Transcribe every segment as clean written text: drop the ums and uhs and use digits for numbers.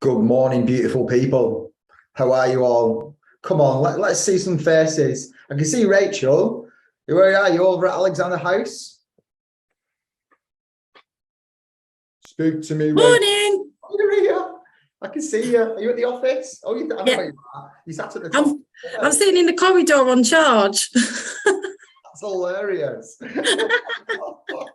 Good morning, beautiful people. How are you all? Come on, let's see some faces. I can see Rachel. Where are you? Over at Alexander House? Speak to me, Rachel. Morning. Oh, you're here. I can see you. Are you at the office? Oh, I know where you are. You sat at the top. I'm sitting in the corridor on charge. That's hilarious.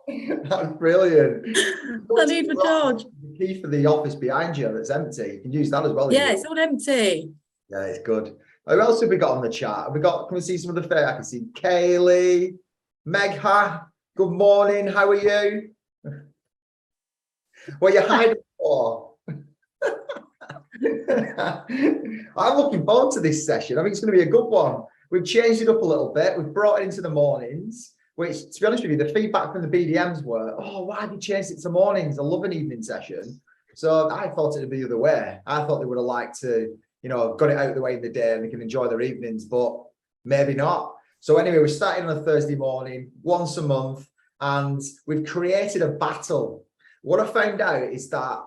That's brilliant. I need the charge. The key for the office behind you that's empty. You can use that as well. Yeah, it's all empty. Yeah, it's good. Who else have we got on the chat? Have we got, can we see some of the fair? I can see Kaylee, Megha. Good morning. How are you? What are you hiding for? I'm looking forward to this session. I think it's going to be a good one. We've changed it up a little bit. We've brought it into the mornings, which, to be honest with you, the feedback from the BDMs were, oh, why have you changed it to mornings? I love an evening session. So I thought it would be the other way. I thought they would have liked to, got it out of the way in the day and they can enjoy their evenings, but maybe not. So anyway, we're starting on a Thursday morning, once a month, and we've created a battle. What I found out is that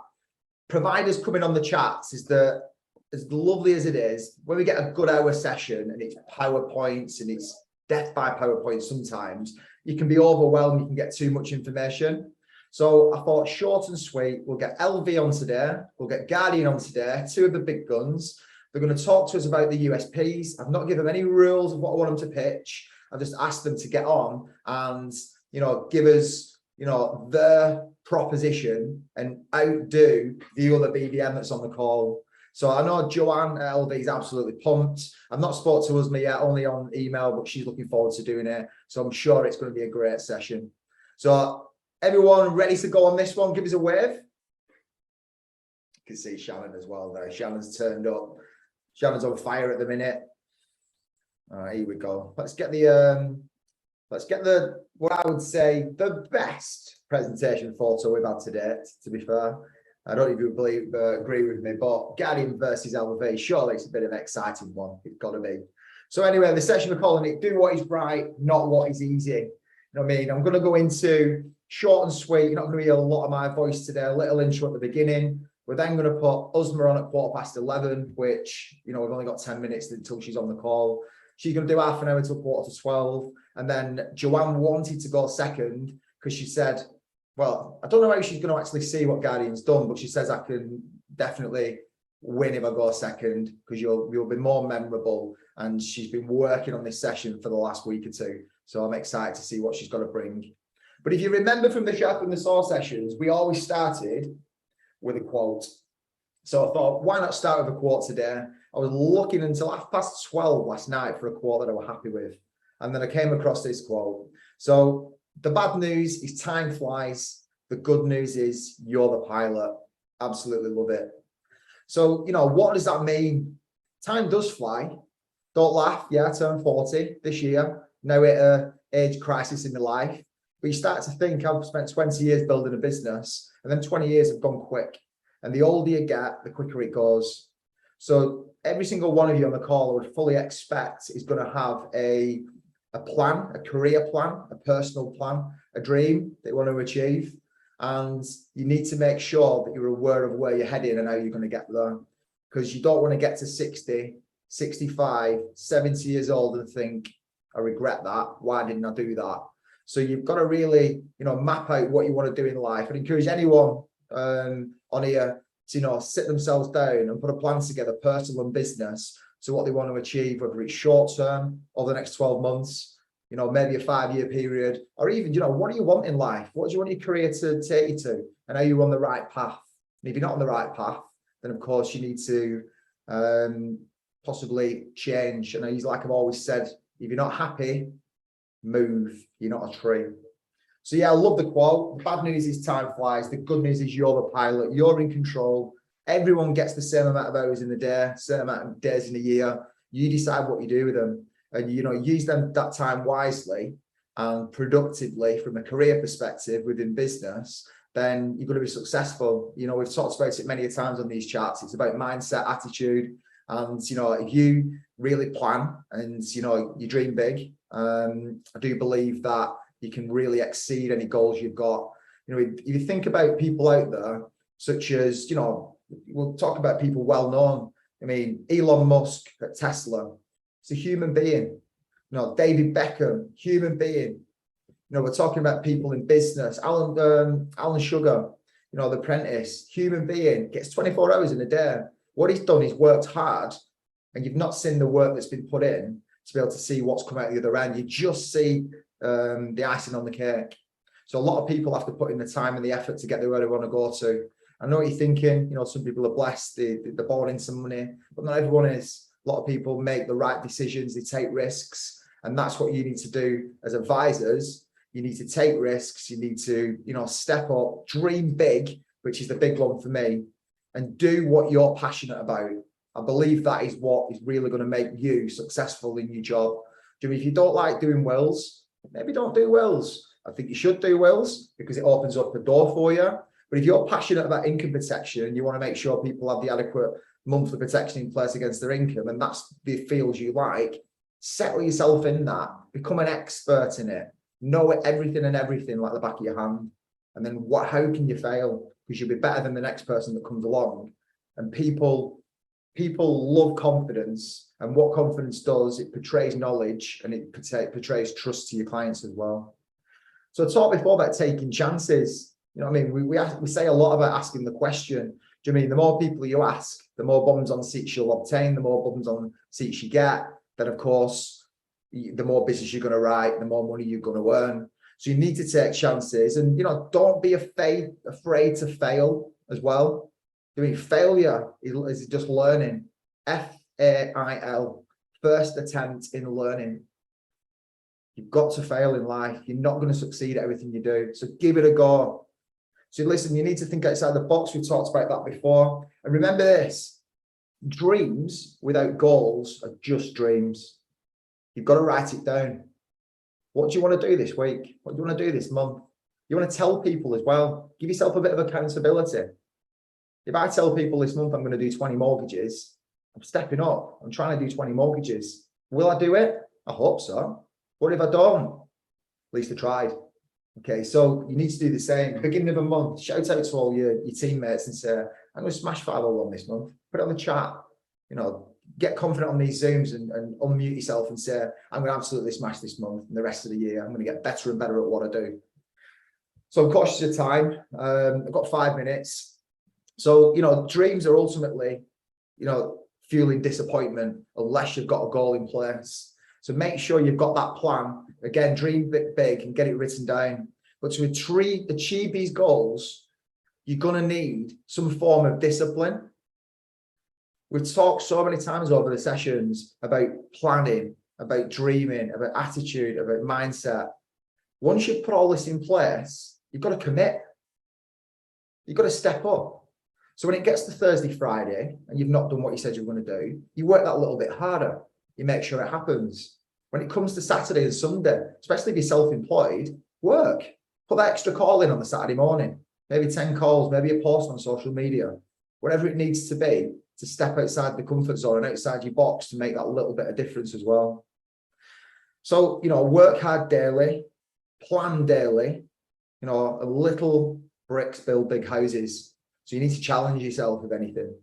providers coming on the chats is that, as lovely as it is, when we get a good hour session and it's PowerPoints and it's death by PowerPoint sometimes, you can be overwhelmed, you can get too much information. So I thought short and sweet, we'll get LV on today, we'll get Guardian on today, two of the big guns. They're going to talk to us about the USPs. I've not given them any rules of what I want them to pitch. I've just asked them to get on and, give us, their proposition and outdo the other BDM that's on the call. So I know Joanne at LV is absolutely pumped. I've not spoke to Usma yet, only on email, but she's looking forward to doing it. So I'm sure it's going to be a great session. So everyone ready to go on this one? Give us a wave. You can see Shannon as well there. Shannon's turned up. Shannon's on fire at the minute. All right, here we go. Let's get the what I would say the best presentation photo we've had to date, to be fair. I don't even agree with me, but Guardian versus LV, surely it's a bit of an exciting one. It's got to be. So anyway, the session we're calling it, do what is right, not what is easy. You know what I mean? I'm going to go into short and sweet. You're not going to hear a lot of my voice today, a little intro at the beginning. We're then going to put Usma on at 11:15, which, we've only got 10 minutes until she's on the call. She's going to do half an hour until 11:45. And then Joanne wanted to go second because she said, well, I don't know how she's going to actually see what Guardian's done, but she says I can definitely win if I go second because you'll be more memorable. And she's been working on this session for the last week or two. So I'm excited to see what she's got to bring. But if you remember from the Sharpen the SAW sessions, we always started with a quote. So I thought, why not start with a quote today? I was looking until 12:30 last night for a quote that I was happy with. And then I came across this quote. So the bad news is time flies. The good news is you're the pilot. Absolutely love it. So, what does that mean? Time does fly. Don't laugh. Yeah, I turned 40 this year. Now at an age crisis in my life. But you start to think, I've spent 20 years building a business and then 20 years have gone quick. And the older you get, the quicker it goes. So every single one of you on the call I would fully expect is going to have a plan, a career plan, a personal plan, a dream that you want to achieve. And you need to make sure that you're aware of where you're heading and how you're going to get there. Because you don't want to get to 60, 65, 70 years old and think, I regret that. Why didn't I do that? So you've got to really, map out what you want to do in life. I'd encourage anyone on here to, sit themselves down and put a plan together, personal and business, to what they want to achieve, whether it's short term over the next 12 months, maybe a 5-year period, or even, what do you want in life? What do you want your career to take you to? And are you on the right path? And if you're not on the right path, then of course you need to possibly change. And like I've always said, if you're not happy, move. You're not a tree. So yeah, I love the quote. The bad news is time flies. The good news is you're the pilot. You're in control. Everyone gets the same amount of hours in the day, same amount of days in a year. You decide what you do with them. And, use that time wisely and productively from a career perspective within business, then you're going to be successful. We've talked about it many times on these charts. It's about mindset, attitude. And, if you really plan and, you dream big, I do believe that you can really exceed any goals you've got. If you think about people out there, such as, we'll talk about people well known. I mean, Elon Musk at Tesla, it's a human being. David Beckham, human being. We're talking about people in business. Alan Sugar, The Apprentice, human being, gets 24 hours in a day. What he's done, he's worked hard, and you've not seen the work that's been put in to be able to see what's come out the other end. You just see the icing on the cake. So a lot of people have to put in the time and the effort to get there where they want to go to. I know what you're thinking. Some people are blessed, they're born in some money, but not everyone is. A lot of people make the right decisions, they take risks, and that's what you need to do as advisors. You need to take risks, you need to, step up, dream big, which is the big one for me, and do what you're passionate about. I believe that is what is really going to make you successful in your job. If you don't like doing wills, maybe don't do wills. I think you should do wills because it opens up the door for you. But if you're passionate about income protection and you want to make sure people have the adequate monthly protection in place against their income, and that's the field you like, settle yourself in that, become an expert in it, know everything like the back of your hand. And then how can you fail? Because you'll be better than the next person that comes along. And people love confidence, and what confidence does, it portrays knowledge, and it portrays trust to your clients as well. So I talked before about taking chances. We say a lot about asking the question. Do you mean the more people you ask, the more bums on seats you'll obtain, the more bums on seats you get, then of course, the more business you're going to write, the more money you're going to earn. So you need to take chances, and don't be afraid to fail as well. Failure is just learning. FAIL, first attempt in learning. You've got to fail in life. You're not going to succeed at everything you do. So give it a go. So listen, you need to think outside the box. We talked about that before. And remember this, dreams without goals are just dreams. You've got to write it down. What do you want to do this week? What do you want to do this month? You want to tell people as well. Give yourself a bit of accountability. If I tell people this month I'm going to do 20 mortgages, I'm stepping up. I'm trying to do 20 mortgages. Will I do it? I hope so. What if I don't? At least I tried. Okay, so you need to do the same. Beginning of a month, shout out to all your teammates and say, I'm going to smash 501 this month. Put it on the chat. Get confident on these Zooms and unmute yourself and say, I'm going to absolutely smash this month and the rest of the year. I'm going to get better and better at what I do. So I'm cautious of time. I've got 5 minutes. So, dreams are ultimately, fueling disappointment unless you've got a goal in place. So make sure you've got that plan. Again, dream big and get it written down. But to achieve these goals, you're going to need some form of discipline. We've talked so many times over the sessions about planning, about dreaming, about attitude, about mindset. Once you've put all this in place, you've got to commit. You've got to step up. So when it gets to Thursday, Friday, and you've not done what you said you were going to do, you work that a little bit harder. You make sure it happens. When it comes to Saturday and Sunday, especially if you're self-employed, work. Put that extra call in on the Saturday morning. Maybe 10 calls, maybe a post on social media. Whatever it needs to be to step outside the comfort zone and outside your box to make that little bit of difference as well. So, work hard daily, plan daily. Little bricks build big houses. So you need to challenge yourself with anything.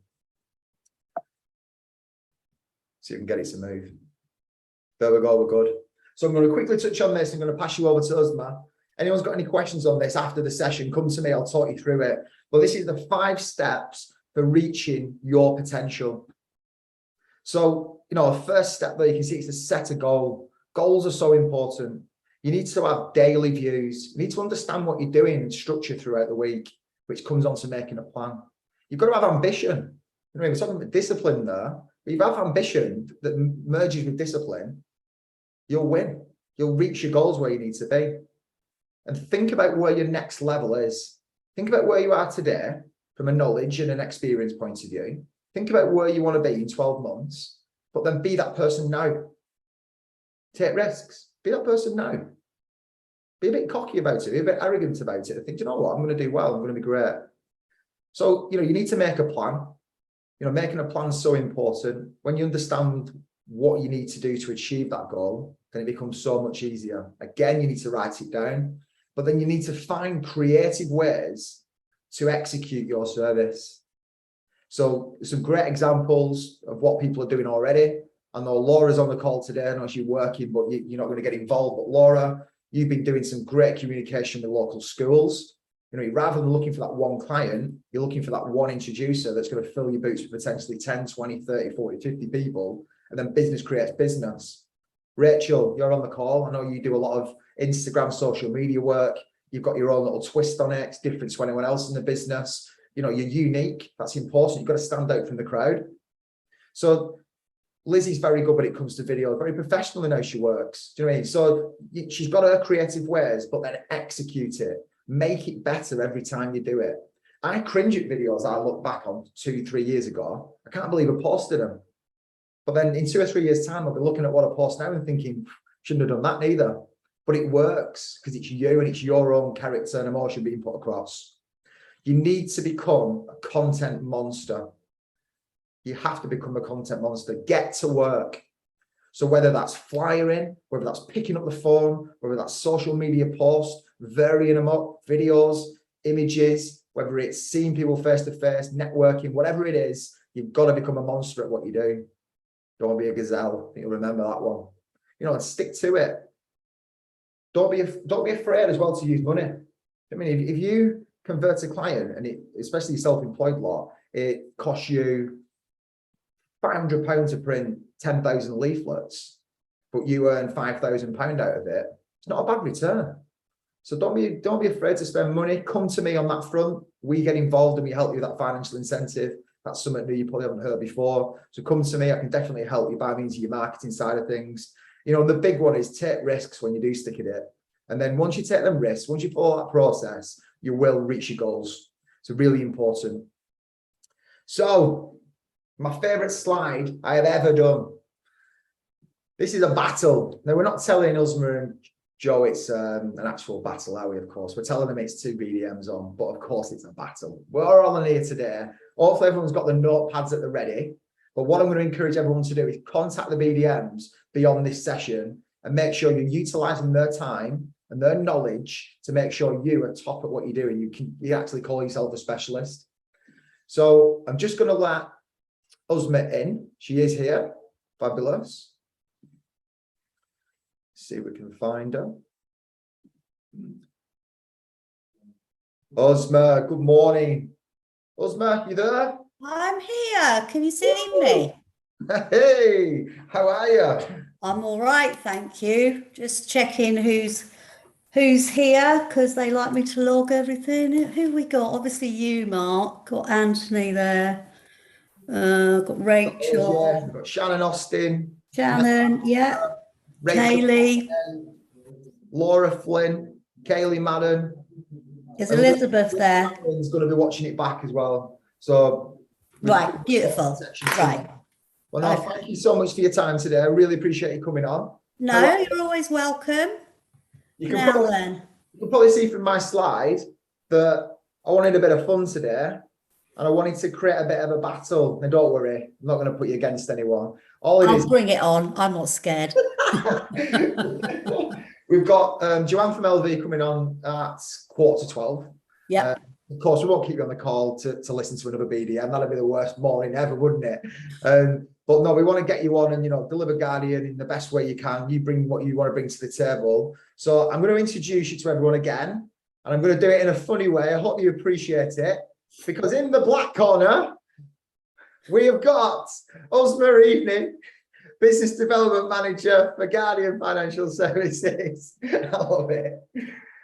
So you can get it to move. There we go, we're good. So I'm going to quickly touch on this. I'm going to pass you over to Uzma. Anyone's got any questions on this after the session, come to me, I'll talk you through it. But this is the 5 steps for reaching your potential. So, a first step there you can see is to set a goal. Goals are so important. You need to have daily views. You need to understand what you're doing and structure throughout the week, which comes on to making a plan. You've got to have ambition. We're talking about discipline there. But if you have ambition that merges with discipline, you'll win. You'll reach your goals where you need to be. And think about where your next level is. Think about where you are today from a knowledge and an experience point of view. Think about where you want to be in 12 months, but then be that person now. Take risks. Be that person now. Be a bit cocky about it. Be a bit arrogant about it. Think, you know what? I'm going to do well. I'm going to be great. So, you need to make a plan. Making a plan is so important. When you understand what you need to do to achieve that goal, then it becomes so much easier. Again, you need to write it down, but then you need to find creative ways to execute your service. So some great examples of what people are doing already. I know Laura's on the call today. I know she's working, but you're not going to get involved. But Laura, you've been doing some great communication with local schools. You know, rather than looking for that one client, you're looking for that one introducer that's going to fill your boots with potentially 10, 20, 30, 40, 50 people. And then business creates business. Rachel, you're on the call. I know you do a lot of Instagram, social media work. You've got your own little twist on it. It's different to anyone else in the business. You know, you're unique. That's important. You've got to stand out from the crowd. So Lizzie's very good when it comes to video, very professional in how she works. Do you know what I mean? So she's got her creative ways, but then execute it. Make it better every time you do it. I cringe at videos I look back on 2-3 years ago. I can't believe I posted them. But then in 2 or 3 years' time, I'll be looking at what I post now and thinking, shouldn't have done that neither. But it works because it's you and it's your own character and emotion being put across. You need to become a content monster. You have to become a content monster. Get to work. So whether that's flyering, whether that's picking up the phone, whether that's social media posts, varying them up, videos, images, whether it's seeing people face to face, networking, whatever it is, you've got to become a monster at what you do. Don't be a gazelle. I think you'll remember that one. You know, and stick to it. Don't be afraid as well to use money. I mean, if you convert a client, and especially self-employed lot, it costs you £500 to print 10,000 leaflets, but you earn £5,000 out of it. It's not a bad return. So don't be afraid to spend money. Come to me on that front. We get involved and we help you with that financial incentive. That's something new you probably haven't heard before. So come to me. I can definitely help you by means of your marketing side of things. You know, the big one is take risks when you do stick at it. And then once you take them risks, once you follow that process, you will reach your goals. It's really important. So my favorite slide I have ever done. This is a battle. Now, we're not telling Uzma and Joe it's an actual battle, are we? Of course, we're telling them it's 2 BDMs on, but of course it's a battle. We're all on here today. Hopefully everyone's got the notepads at the ready. But what I'm going to encourage everyone to do is contact the BDMs beyond this session and make sure you're utilizing their time and their knowledge to make sure you are top at what you do and you actually call yourself a specialist. So I'm just going to let Uzma in. She is here. Fabulous. See if we can find her. Uzma, good morning. Uzma, you there? I'm here. Can you see me? Hey, how are you? I'm all right, thank you. Just checking who's here because they like me to log everything. Who we got? Obviously you, Mark. Got Anthony there. Got Rachel. Yeah, we've got Shannon Austin. Shannon, yeah. Rachel, Kaylee. Laura Flynn, Kaylee Madden. Is Elizabeth there? Is going to be watching it back as well. So right, beautiful. Right. Well, no, thank you so much for your time today. I really appreciate you coming on. No, you're always welcome. You can probably see from my slide that I wanted a bit of fun today. And I wanted to create a bit of a battle. And don't worry, I'm not going to put you against anyone. I'll bring it on. I'm not scared. We've got Joanne from LV coming on at 11:45. Yeah. Of course, we won't keep you on the call to listen to another BDM. That'd be the worst morning ever, wouldn't it? But no, we want to get you on and, you know, deliver Guardian in the best way you can. You bring what you want to bring to the table. So I'm going to introduce you to everyone again. And I'm going to do it in a funny way. I hope you appreciate it. Because in the black corner, we have got Uzma Evening, Business Development Manager for Guardian Financial Services. I love it.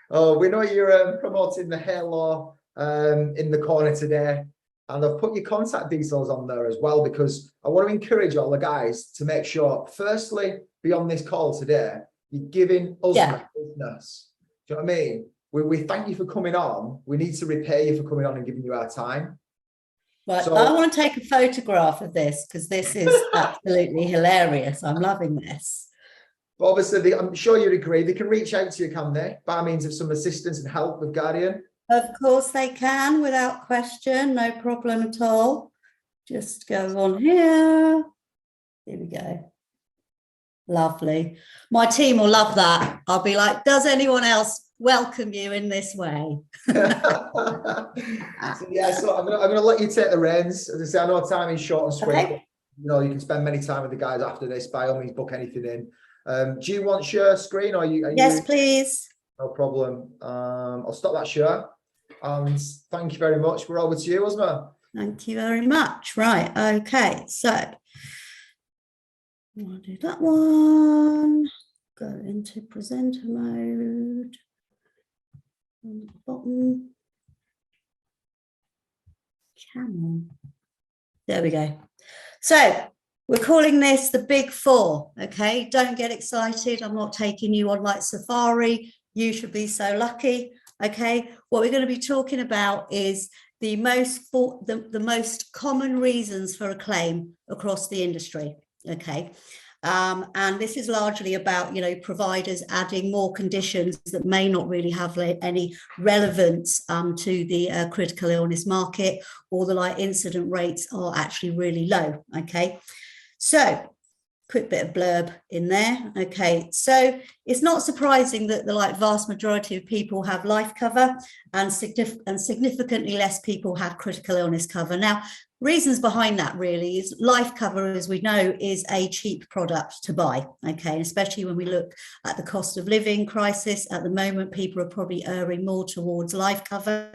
Oh, we know you're promoting the hair law in the corner today. And I've put your contact details on there as well, because I want to encourage all the guys to make sure, firstly, beyond this call today, you're giving Uzma business. Do you know what I mean? We thank you for coming on. We need to repay you for coming on and giving you our time. Right, so, I want to take a photograph of this because this is absolutely hilarious. I'm loving this. But obviously, I'm sure you'd agree, they can reach out to you, can they? By means of some assistance and help with Guardian? Of course they can, without question. No problem at all. Just go on here. Here we go. Lovely. My team will love that. I'll be like, does anyone else welcome you in this way. So yeah, so I'm gonna let you take the reins. As I say, I know time is short and sweet. Okay. You know, you can spend many time with the guys after this. By all means, book anything in. Do you want share screen or are you? Yes, please. No problem. I'll stop that share. And thank you very much. We're over to you, Uzma. Thank you very much. Right. Okay. So I'll do that one. Go into presenter mode. On the bottom. Come on. There we go. So we're calling this the Big Four. Okay. Don't get excited. I'm not taking you on like safari. You should be so lucky. Okay. What we're going to be talking about is the most common reasons for a claim across the industry. Okay. And this is largely about, you know, providers adding more conditions that may not really have any relevance to the critical illness market, or the like incident rates are actually really low. Okay. So quick bit of blurb in there. Okay, so it's not surprising that the like vast majority of people have life cover, and significantly less people have critical illness cover. Now, reasons behind that really is life cover, as we know, is a cheap product to buy. Okay, especially when we look at the cost of living crisis at the moment, people are probably erring more towards life cover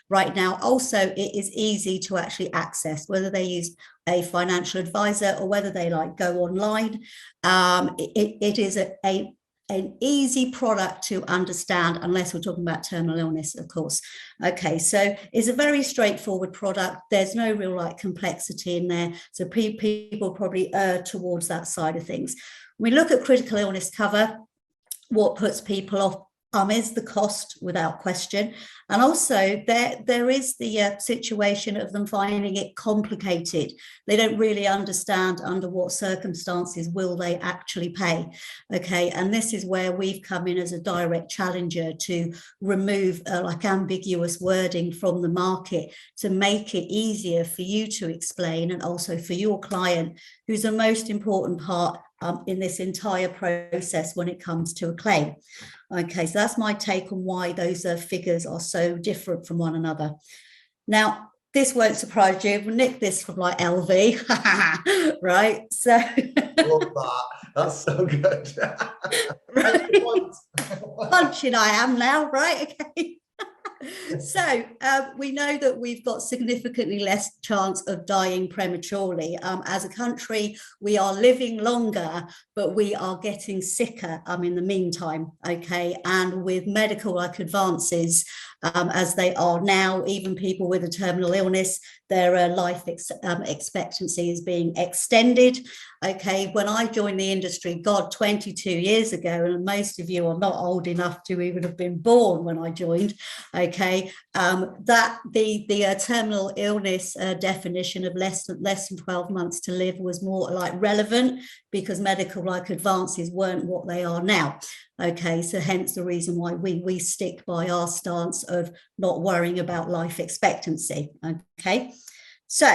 right now. Also, it is easy to actually access, whether they use a financial advisor or whether they like go online. It is an easy product to understand, unless we're talking about terminal illness, of course. Okay, so it's a very straightforward product. There's no real like complexity in there. So people probably err towards that side of things. When we look at critical illness cover, what puts people off is the cost, without question. And also there is the situation of them finding it complicated. They don't really understand under what circumstances will they actually pay. Okay, and this is where we've come in as a direct challenger to remove like ambiguous wording from the market, to make it easier for you to explain, and also for your client, who's the most important part in this entire process when it comes to a claim. Okay, so that's my take on why those figures are so different from one another. Now, this won't surprise you. We'll nick this from like LV, right? So love that. That's so good. punching I am now, right? Okay. So we know that we've got significantly less chance of dying prematurely. As a country, we are living longer, but we are getting sicker in the meantime. Okay, and with medical like advances as they are now, even people with a terminal illness, their life expectancy is being extended. Okay, when I joined the industry, 22 years ago, and most of you are not old enough to even have been born when I joined. Okay, that the terminal illness definition of less than 12 months to live was more like relevant, because medical like advances weren't what they are now. Okay, so hence the reason why we stick by our stance of not worrying about life expectancy. Okay, so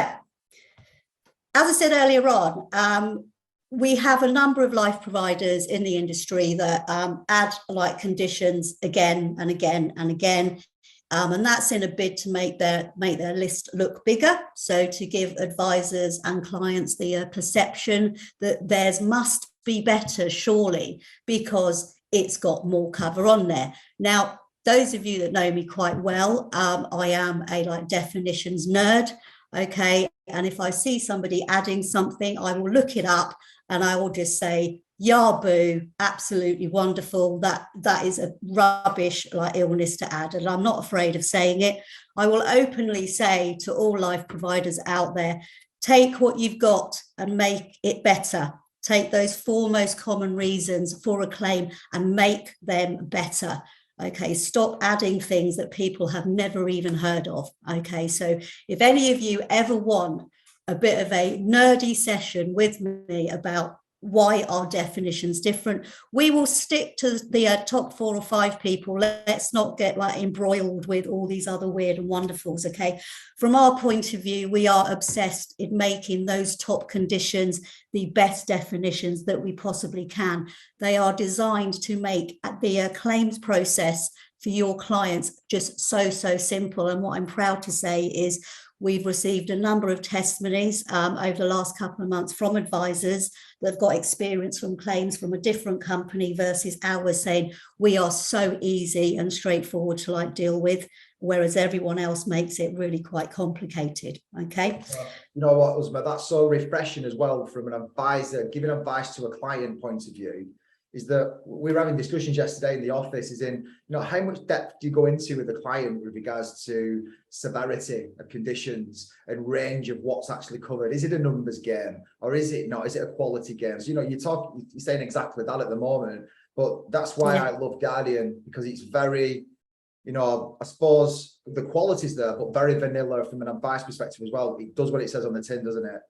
as I said earlier on, we have a number of life providers in the industry that add like conditions again and again and again. And that's in a bid to make their list look bigger. So to give advisors and clients the perception that theirs must be better, surely, because it's got more cover on there. Now, those of you that know me quite well, I am a like definitions nerd. Okay, and if I see somebody adding something, I will look it up and I will just say, Yahoo, absolutely wonderful. That is a rubbish like illness to add, and I'm not afraid of saying it. I will openly say to all life providers out there, take what you've got and make it better. Take those 4 most common reasons for a claim and make them better. Okay, stop adding things that people have never even heard of. Okay, so if any of you ever want a bit of a nerdy session with me about why are definitions different, we will stick to the top 4 or 5 people. Let's not get like embroiled with all these other weird and wonderfuls. Okay, from our point of view, we are obsessed in making those top conditions the best definitions that we possibly can. They are designed to make the claims process for your clients just so simple. And what I'm proud to say is we've received a number of testimonies over the last couple of months from advisors that have got experience from claims from a different company versus ours, saying we are so easy and straightforward to like deal with, whereas everyone else makes it really quite complicated. Okay. You know what, Uzma, that's so refreshing as well from an advisor giving advice to a client point of view. Is that we were having discussions yesterday in the office, is in, you know, how much depth do you go into with the client with regards to severity of conditions and range of what's actually covered? Is it a numbers game or is it not? Is it a quality game? So, you know, you're saying exactly that at the moment, but that's why I love Guardian, because it's very, you know, I suppose the quality's there, but very vanilla from an advice perspective as well. It does what it says on the tin, doesn't it?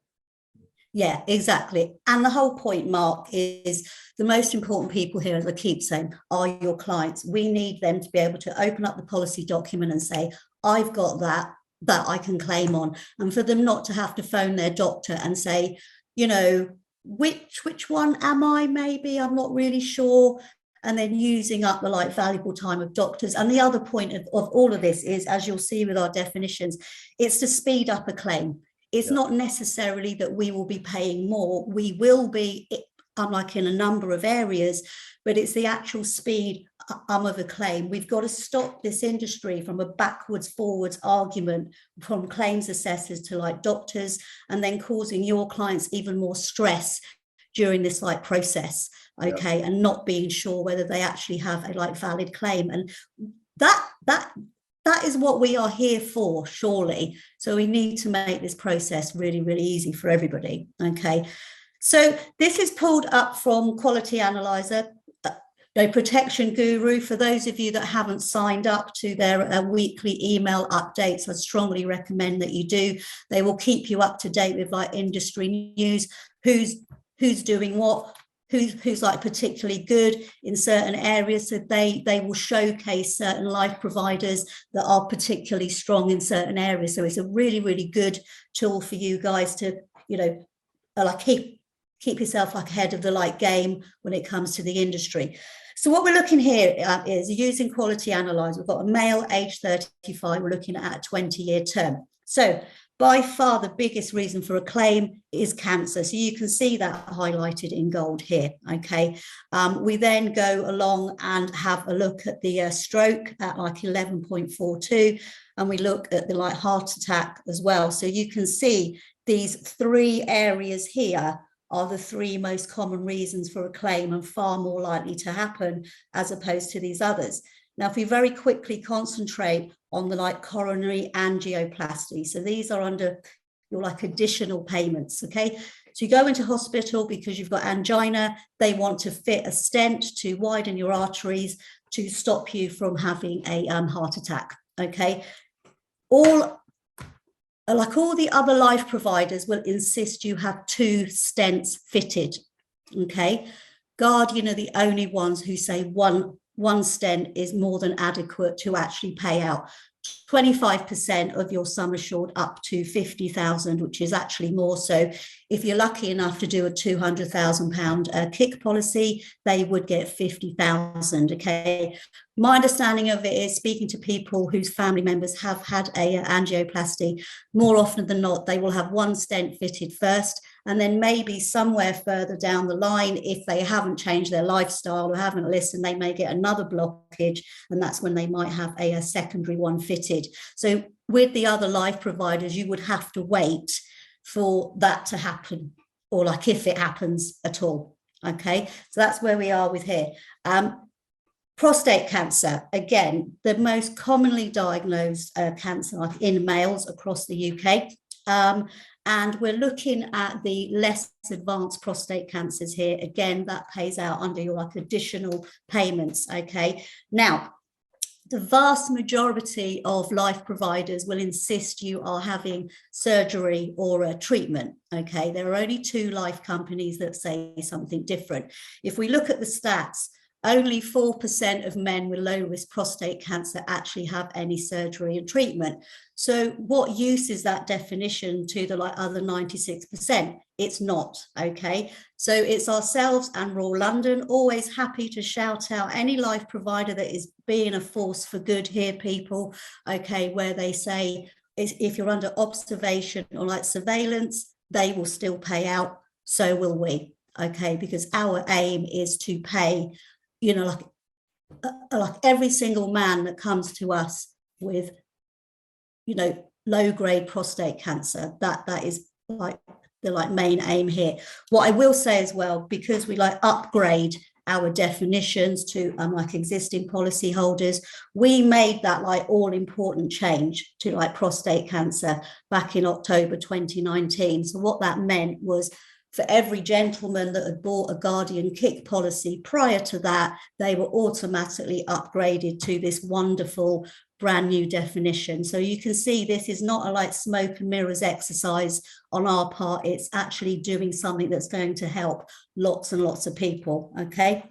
Yeah, exactly. And the whole point, Mark, is the most important people here, as I keep saying, are your clients. We need them to be able to open up the policy document and say, I've got that I can claim on. And for them not to have to phone their doctor and say, you know, which one am I? Maybe I'm not really sure. And then using up the like valuable time of doctors. And the other point of all of this is, as you'll see with our definitions, it's to speed up a claim. It's not necessarily that we will be paying more. We will be, unlike in a number of areas, but it's the actual speed of a claim. We've got to stop this industry from a backwards forwards argument from claims assessors to like doctors, and then causing your clients even more stress during this like process, okay, and not being sure whether they actually have a like valid claim. And that is what we are here for, surely. So we need to make this process really, really easy for everybody. Okay. So this is pulled up from Quality Analyzer, Protection Guru. For those of you that haven't signed up to their weekly email updates, I strongly recommend that you do. They will keep you up to date with like industry news, who's doing what, who's like particularly good in certain areas. So they will showcase certain life providers that are particularly strong in certain areas. So it's a really, really good tool for you guys to, you know, like keep yourself like ahead of the like game when it comes to the industry. So what we're looking here is using Quality Analyzer. We've got a male age 35. We're looking at a 20-year term. So by far the biggest reason for a claim is cancer. So you can see that highlighted in gold here, okay? We then go along and have a look at the stroke at like 11.42, and we look at the like heart attack as well. So you can see these three areas here are the three most common reasons for a claim and far more likely to happen as opposed to these others. Now, if we very quickly concentrate on the like coronary angioplasty, so these are under your like additional payments, okay? So you go into hospital because you've got angina, they want to fit a stent to widen your arteries to stop you from having a heart attack, okay? Like all the other life providers will insist you have 2 stents fitted, okay? Guardian are the only ones who say one stent is more than adequate to actually pay out 25% of your sum assured up to 50,000, which is actually more. So if you're lucky enough to do a £200,000 kick policy, they would get 50,000. Okay. My understanding of it is, speaking to people whose family members have had a angioplasty, more often than not, they will have 1 stent fitted first. And then maybe somewhere further down the line, if they haven't changed their lifestyle or haven't listened, they may get another blockage. And that's when they might have a secondary one fitted. So with the other life providers, you would have to wait for that to happen, or like if it happens at all. Okay, so that's where we are with here. Prostate cancer, again, the most commonly diagnosed cancer like in males across the UK. And we're looking at the less advanced prostate cancers here. Again, that pays out under your like additional payments, okay? Now, the vast majority of life providers will insist you are having surgery or a treatment, okay? There are only 2 life companies that say something different. If we look at the stats, only 4% of men with low risk prostate cancer actually have any surgery and treatment. So what use is that definition to the other 96%? It's not, okay? So it's ourselves and Royal London, always happy to shout out any life provider that is being a force for good here, people, okay, where they say if you're under observation or surveillance, they will still pay out, so will we, okay? Because our aim is to pay, like every single man that comes to us with, low grade prostate cancer, that is the main aim here. What I will say as well, because we upgrade our definitions to existing policy holders, we made that all important change to prostate cancer back in October 2019. So what that meant was, for every gentleman that had bought a Guardian Kick policy prior to that, they were automatically upgraded to this wonderful brand new definition. So you can see this is not a smoke and mirrors exercise on our part. It's actually doing something that's going to help lots and lots of people, okay?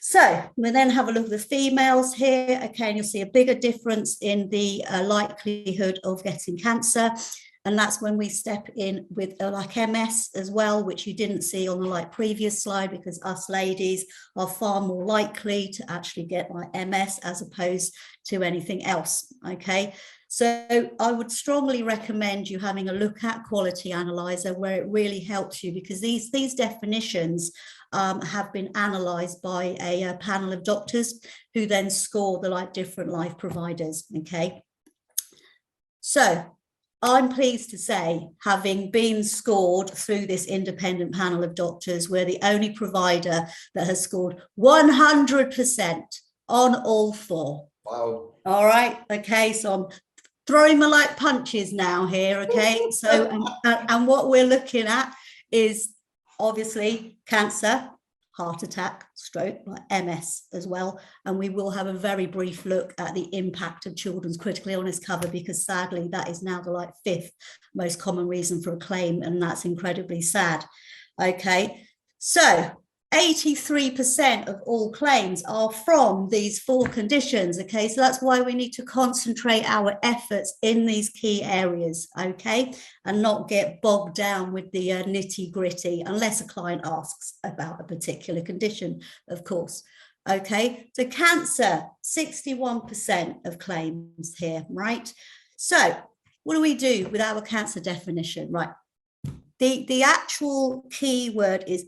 So we then have a look at the females here, okay, and you'll see a bigger difference in the likelihood of getting cancer. And that's when we step in with MS as well, which you didn't see on the previous slide, because us ladies are far more likely to actually get MS as opposed to anything else, okay? So I would strongly recommend you having a look at Quality Analyzer, where it really helps you, because these definitions have been analysed by a panel of doctors who then score the different life providers, okay? So I'm pleased to say, having been scored through this independent panel of doctors, we're the only provider that has scored 100% on all four. Wow. All right. Okay. So I'm throwing my light punches now here. Okay. So, and what we're looking at is obviously cancer, heart attack, stroke, MS as well. And we will have a very brief look at the impact of children's critically illness cover, because sadly, that is now the 5th most common reason for a claim. And that's incredibly sad. Okay. So 83% of all claims are from these 4 conditions. Okay, so that's why we need to concentrate our efforts in these key areas, okay, and not get bogged down with the nitty gritty, unless a client asks about a particular condition, of course. Okay, so cancer, 61% of claims here, right? So what do we do with our cancer definition, right? The actual key word is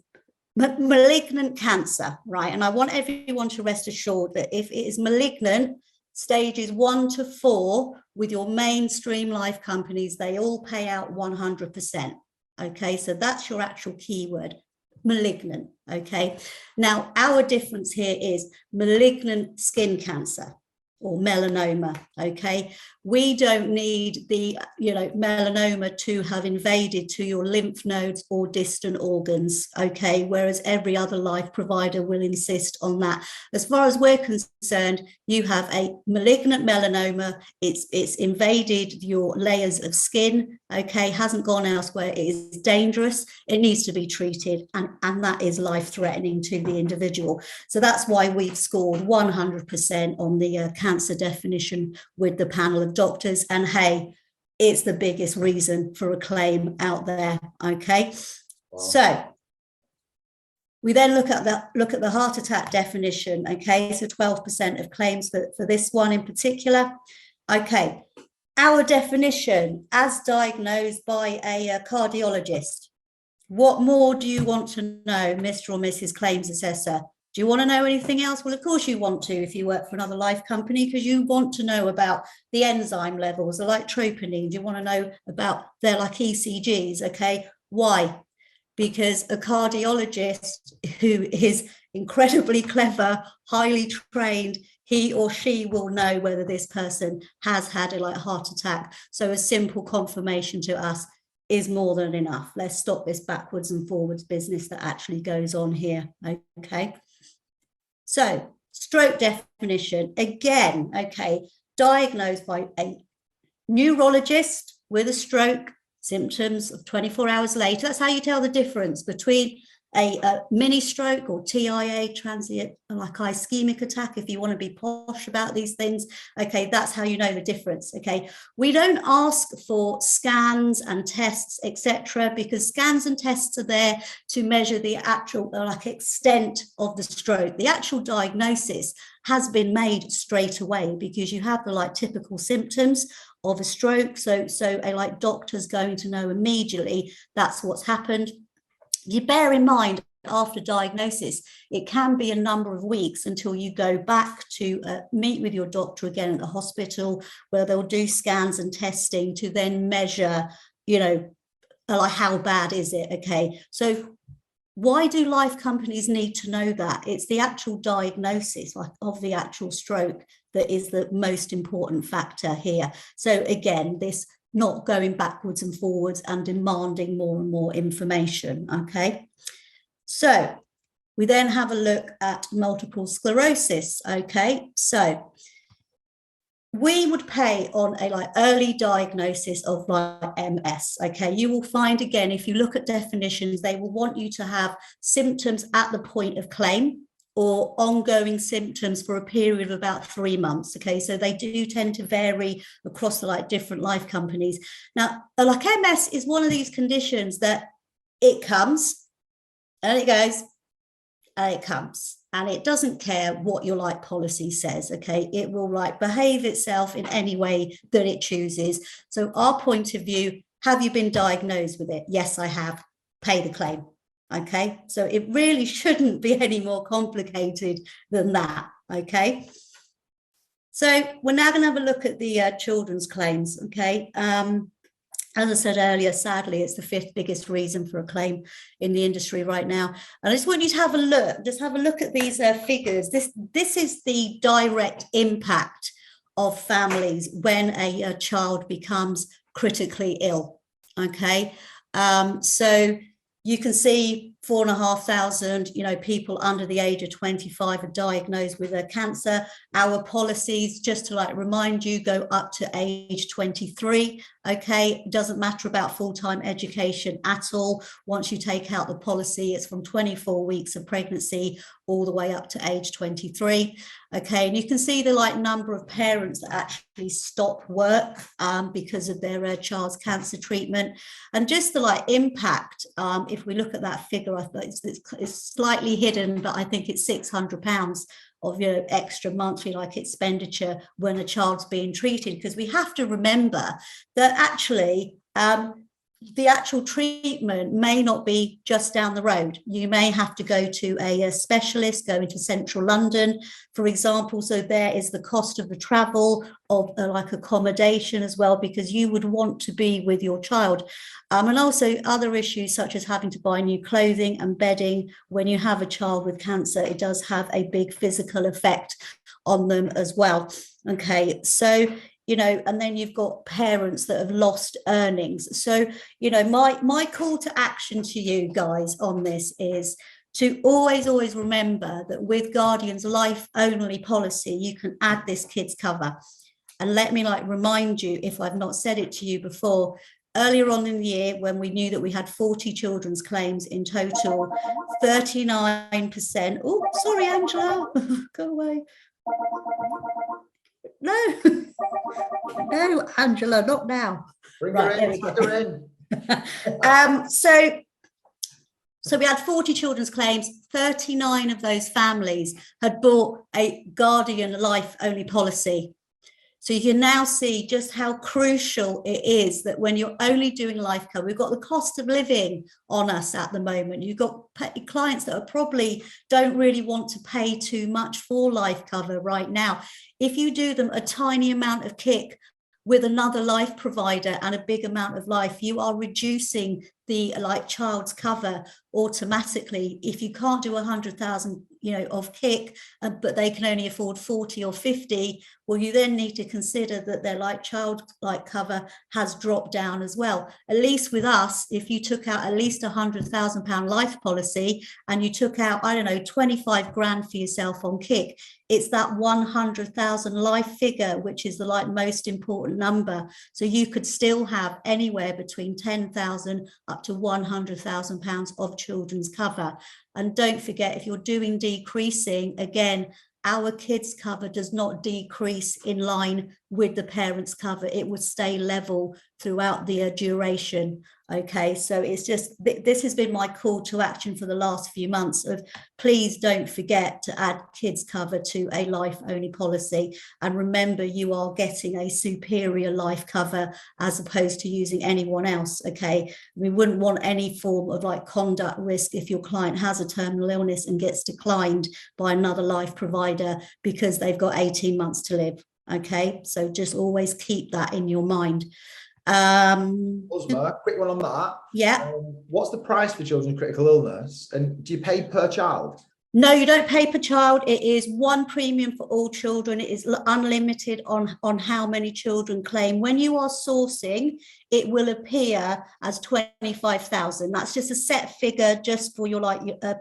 malignant cancer, right? And I want everyone to rest assured that if it is malignant, stages 1 to 4 with your mainstream life companies, they all pay out 100%. Okay, so that's your actual keyword, malignant. Okay, now our difference here is malignant skin cancer or melanoma. Okay, we don't need the melanoma to have invaded to your lymph nodes or distant organs, okay, whereas every other life provider will insist on that. As far as we're concerned, you have a malignant melanoma, it's invaded your layers of skin, okay, hasn't gone elsewhere, it is dangerous, it needs to be treated, and that is life-threatening to the individual. So that's why we've scored 100% on the cancer definition with the panel of doctors, and hey, it's the biggest reason for a claim out there. Okay, wow. So we then look at the heart attack definition. Okay, so 12% of claims for this one in particular. Okay, our definition as diagnosed by a cardiologist. What more do you want to know, Mr. or Mrs. Claims Assessor? Do you want to know anything else? Well, of course you want to if you work for another life company, because you want to know about the enzyme levels, the troponin. You want to know about their ECGs, okay? Why? Because a cardiologist who is incredibly clever, highly trained, he or she will know whether this person has had a heart attack. So a simple confirmation to us is more than enough. Let's stop this backwards and forwards business that actually goes on here, okay? So stroke definition, again, okay, diagnosed by a neurologist with a stroke, symptoms of 24 hours later. That's how you tell the difference between a mini stroke or TIA, transient like ischemic attack, if you want to be posh about these things, okay, that's how you know the difference. Okay, we don't ask for scans and tests, etc., because scans and tests are there to measure the actual like extent of the stroke. The actual diagnosis has been made straight away because you have the like typical symptoms of a stroke, so a like doctor's going to know immediately that's what's happened. You bear in mind, after diagnosis, it can be a number of weeks until you go back to meet with your doctor again at the hospital, where they'll do scans and testing to then measure, you know, like how bad is it? Okay, so why do life companies need to know that? It's the actual diagnosis like of the actual stroke that is the most important factor here. So again, this not going backwards and forwards and demanding more and more information, okay? So we then have a look at multiple sclerosis, okay? So we would pay on a like early diagnosis of like MS, okay? You will find, again, if you look at definitions, they will want you to have symptoms at the point of claim or ongoing symptoms for a period of about 3 months, okay? So they do tend to vary across the like different life companies. Now, like MS is one of these conditions that it comes and it goes and it comes, and it doesn't care what your like policy says, okay? It will like behave itself in any way that it chooses. So our point of view, have you been diagnosed with it? Yes, I have. Pay the claim. Okay, so it really shouldn't be any more complicated than that. Okay, so we're now going to have a look at the children's claims. Okay, as I said earlier, sadly, it's the 5th biggest reason for a claim in the industry right now. And I just want you to have a look. Just have a look at these figures. This is the direct impact of families when a child becomes critically ill. Okay, so you can see 4,500, you know, people under the age of 25 are diagnosed with a cancer. Our policies, just to like remind you, go up to age 23. Okay, it doesn't matter about full-time education at all. Once you take out the policy, it's from 24 weeks of pregnancy all the way up to age 23. Okay, and you can see the like number of parents that actually stop work because of their child's cancer treatment, and just the like impact. If we look at that figure, I think it's slightly hidden, but I think it's £600 of your extra monthly like expenditure when a child's being treated, because we have to remember that actually the actual treatment may not be just down the road. You may have to go to a specialist, go into central London, for example. So there is the cost of the travel, of like accommodation as well, because you would want to be with your child. And also other issues such as having to buy new clothing and bedding. When you have a child with cancer, it does have a big physical effect on them as well. Okay, so you know, and then you've got parents that have lost earnings. So, you know, my call to action to you guys on this is to always remember that with Guardian's life only policy, you can add this kids cover. And let me like remind you, if I've not said it to you before, earlier on in the year, when we knew that we had 40 children's claims in total, 39%. Oh, sorry, Angela, go away. No, no, Angela, not now. Bring Right, her in, there we go. So we had 40 children's claims. 39 of those families had bought a Guardian life only policy. So you can now see just how crucial it is that when you're only doing life cover, we've got the cost of living on us at the moment. You've got clients that are probably don't really want to pay too much for life cover right now. If you do them a tiny amount of kick with another life provider and a big amount of life, you are reducing the like child's cover automatically. If you can't do 100,000, you know, of kick, but they can only afford 40 or 50, well, you then need to consider that their like child like cover has dropped down as well. At least with us, if you took out at least £100,000 life policy and you took out, I don't know, 25 grand for yourself on kick, it's that 100,000 life figure, which is the like most important number. So you could still have anywhere between 10,000 up up to £100,000 of children's cover. And don't forget, if you're doing decreasing, again, our kids cover does not decrease in line with the parents cover. It would stay level throughout the duration. Okay, so it's just, this has been my call to action for the last few months of please don't forget to add kids cover to a life only policy. And remember, you are getting a superior life cover as opposed to using anyone else. Okay, we wouldn't want any form of like conduct risk if your client has a terminal illness and gets declined by another life provider because they've got 18 months to live. Okay, so just always keep that in your mind. Uzma, quick one on that. Yeah. What's the price for children with critical illness, and do you pay per child? No, you don't pay per child. It is one premium for all children. It is unlimited on how many children claim. When you are sourcing, it will appear as 25,000. That's just a set figure just for your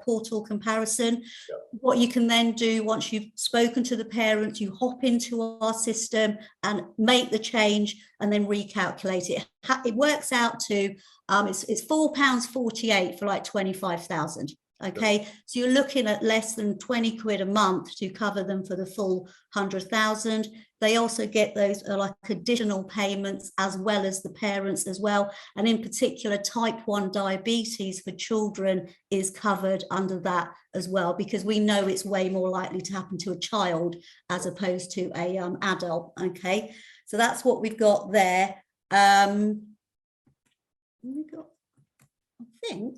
portal comparison. Yeah. What you can then do once you've spoken to the parents, you hop into our system and make the change and then recalculate it. It works out to it's £4.48 for like 25,000. Okay, so you're looking at less than 20 quid a month to cover them for the full 100,000. They also get those like additional payments as well as the parents as well. And in particular, type 1 diabetes for children is covered under that as well, because we know it's way more likely to happen to a child as opposed to a adult. Okay, so that's what we've got there. I think.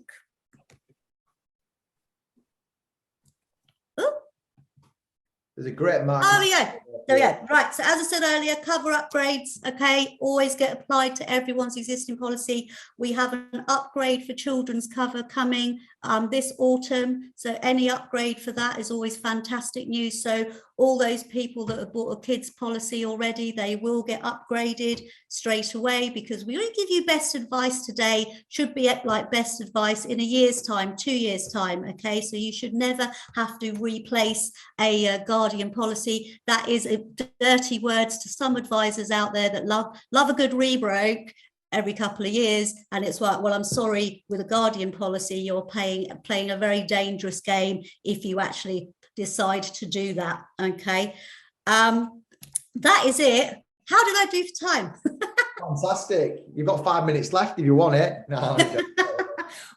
There's a great market. Oh, yeah. There we go. Right. So as I said earlier, cover upgrades, okay, always get applied to everyone's existing policy. We have an upgrade for children's cover coming this autumn. So any upgrade for that is always fantastic news. So all those people that have bought a kids policy already, they will get upgraded straight away, because we don't give you best advice today, should be like best advice in a year's time, 2 years time. Okay, so you should never have to replace a guardian policy. That is a dirty words to some advisors out there that love a good rebroke every couple of years, and it's like, well, I'm sorry, with a guardian policy you're playing a very dangerous game if you actually decide to do that. Okay, that is it. How did I do for time? Fantastic. You've got 5 minutes left if you want it. No,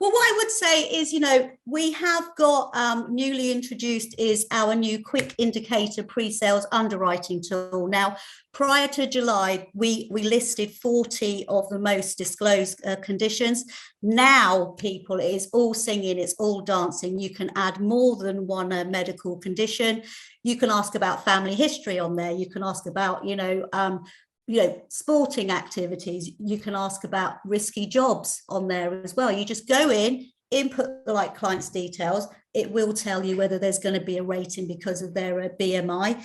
well, what I would say is, you know, we have got newly introduced is our new quick indicator pre-sales underwriting tool. Now, prior to July, we listed 40 of the most disclosed conditions. Now, people, it is all singing, it's all dancing. You can add more than one medical condition. You can ask about family history on there. You can ask about, sporting activities. You can ask about risky jobs on there as well. You just go in, input the client's details. It will tell you whether there's going to be a rating because of their BMI.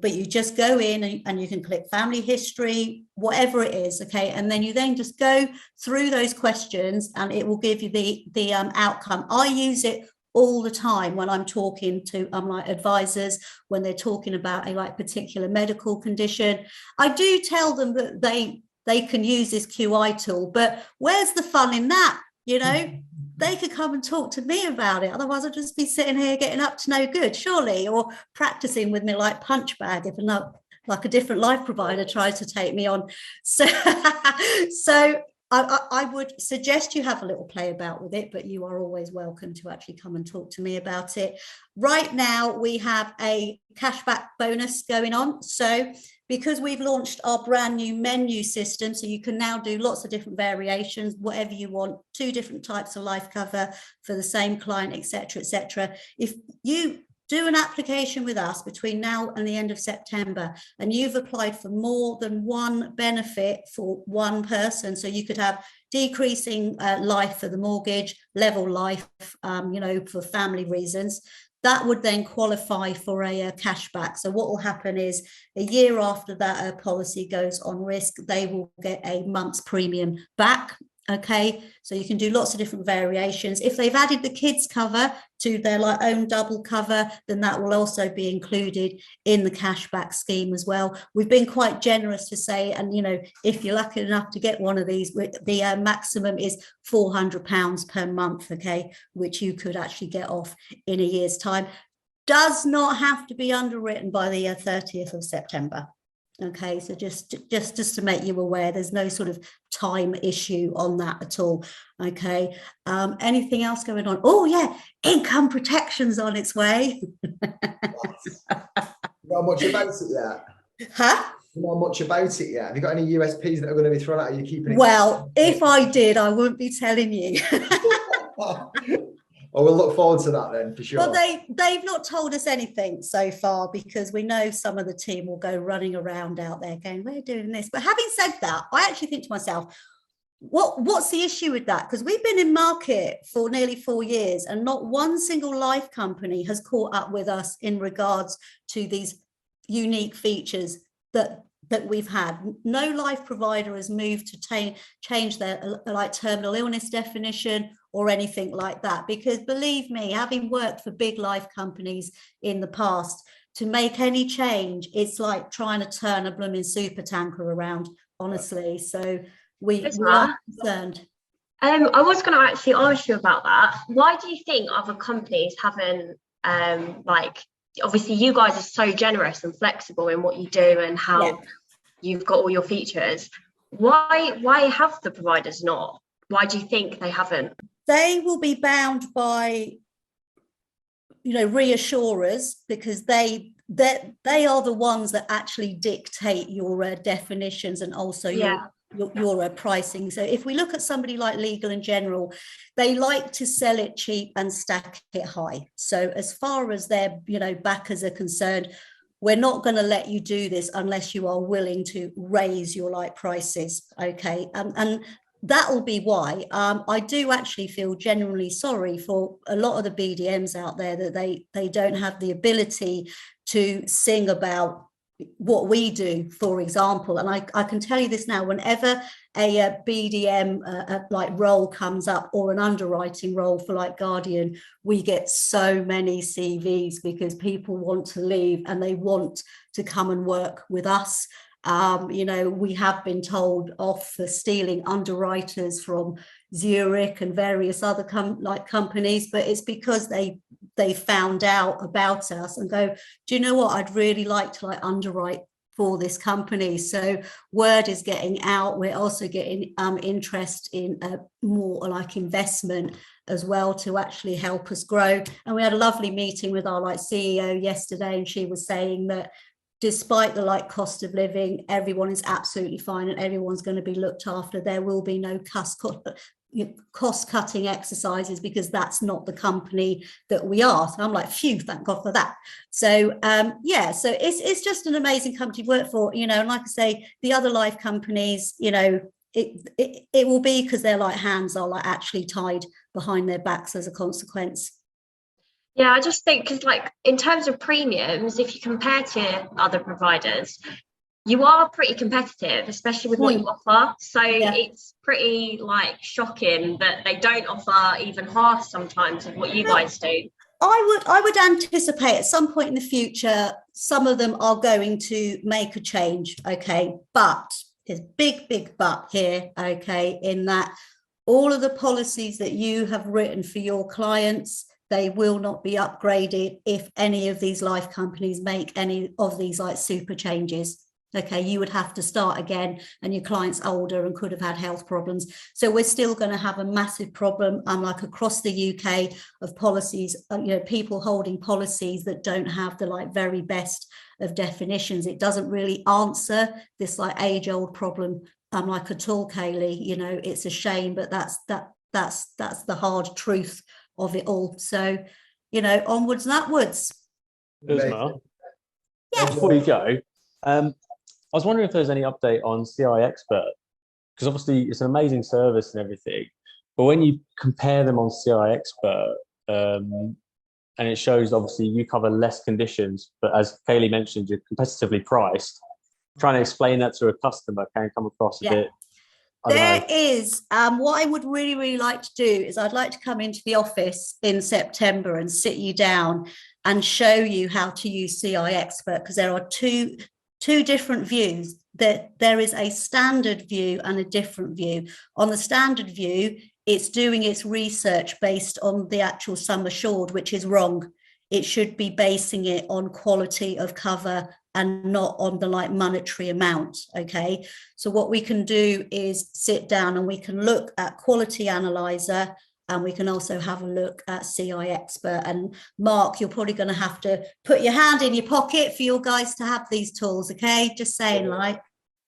But you just go in and you can click family history, whatever it is, okay? And then you just go through those questions and it will give you the outcome. I use it all the time when I'm talking to advisors, when they're talking about a particular medical condition. I do tell them that they can use this QI tool, but where's the fun in that? You know, they could come and talk to me about it. Otherwise, I'd just be sitting here getting up to no good, surely, or practicing with me like punch bag if a different life provider tries to take me on. So I would suggest you have a little play about with it, but you are always welcome to actually come and talk to me about it. Right now, we have a cashback bonus going on. So because we've launched our brand new menu system, so you can now do lots of different variations, whatever you want, 2 different types of life cover for the same client, etc., etc. If you do an application with us between now and the end of September, and you've applied for more than one benefit for one person, so you could have decreasing life for the mortgage, level life, for family reasons, that would then qualify for a cashback. So what will happen is a year after that policy goes on risk, they will get a month's premium back. Okay, so you can do lots of different variations. If they've added the kids cover to their like own double cover, then that will also be included in the cashback scheme as well. We've been quite generous to say, and you know, if you're lucky enough to get one of these, the maximum is £400 per month, okay, which you could actually get off in a year's time. Does not have to be underwritten by the 30th of September. Okay, so just to make you aware, there's no sort of time issue on that at all. Okay, anything else going on? Oh yeah, income protection's on its way. You know much about it yet? Huh? You know much about it yet? Have you got any USPs that are going to be thrown out? Are you keeping it? Well, if I did, I wouldn't be telling you. Well, we'll look forward to that then for sure. Well, they've not told us anything so far, because we know some of the team will go running around out there going, we're doing this. But having said that, I actually think to myself, what's the issue with that? Because we've been in market for nearly 4 years and not one single life company has caught up with us in regards to these unique features that we've had. No life provider has moved to change their like terminal illness definition or anything like that, because believe me, having worked for big life companies in the past, to make any change, it's like trying to turn a blooming super tanker around, honestly. So we are concerned. I was going to actually ask you about that. Why do you think other companies haven't, like, obviously you guys are so generous and flexible in what you do and how you've got all your features. Why have the providers not? Why do you think they haven't? They will be bound by, you know, reassurers, because they are the ones that actually dictate your definitions and also your pricing. So if we look at somebody like Legal and General, they like to sell it cheap and stack it high. So as far as their, you know, backers are concerned, we're not going to let you do this unless you are willing to raise your like prices. Okay, and that will be why. I do actually feel genuinely sorry for a lot of the BDMs out there that they don't have the ability to sing about what we do, for example. And I can tell you this now, whenever a BDM like role comes up, or an underwriting role for like Guardian, we get so many CVs because people want to leave and they want to come and work with us. You know, we have been told off for stealing underwriters from Zurich and various other companies, but it's because they found out about us and go, do you know what, I'd really like to like underwrite for this company. So word is getting out. We're also getting interest in more like investment as well to actually help us grow. And we had a lovely meeting with our like CEO yesterday, and she was saying that despite the like cost of living, everyone is absolutely fine and everyone's going to be looked after. There will be no cost-cutting exercises, because that's not the company that we are. So I'm like, phew, thank God for that. So yeah, so it's just an amazing company to work for, you know. And like I say, the other life companies, you know, it will be because their like hands are like actually tied behind their backs as a consequence. Yeah, I just think, because like in terms of premiums, if you compare to other providers, you are pretty competitive, especially with what you offer. So it's pretty like shocking that they don't offer even half sometimes of what you guys do. I would anticipate at some point in the future, some of them are going to make a change. Okay, but there's big but here. Okay, in that all of the policies that you have written for your clients, they will not be upgraded if any of these life companies make any of these like super changes. Okay, you would have to start again, and your client's older and could have had health problems. So we're still going to have a massive problem, like across the UK, of policies, you know, people holding policies that don't have the like very best of definitions. It doesn't really answer this like age-old problem like at all, Kaylee. You know, it's a shame, but that's the hard truth of it all. So, you know, onwards and upwards. Uzma, Yes. before you go, I was wondering if there's any update on CI Expert, because obviously it's an amazing service and everything, but when you compare them on CI Expert, and it shows obviously you cover less conditions, but as Kaylee mentioned, you're competitively priced. Trying to explain that to a customer can come across a bit, There is. What I would really, really like to do is I'd like to come into the office in September and sit you down and show you how to use CI Expert, because there are two different views. There is a standard view and a different view. On the standard view, it's doing its research based on the actual sum assured, which is wrong. It should be basing it on quality of cover and not on the monetary amount. Okay, so what we can do is sit down and we can look at Quality Analyzer, and we can also have a look at CI Expert. And Mark, you're probably going to have to put your hand in your pocket for your guys to have these tools. Okay, just saying, I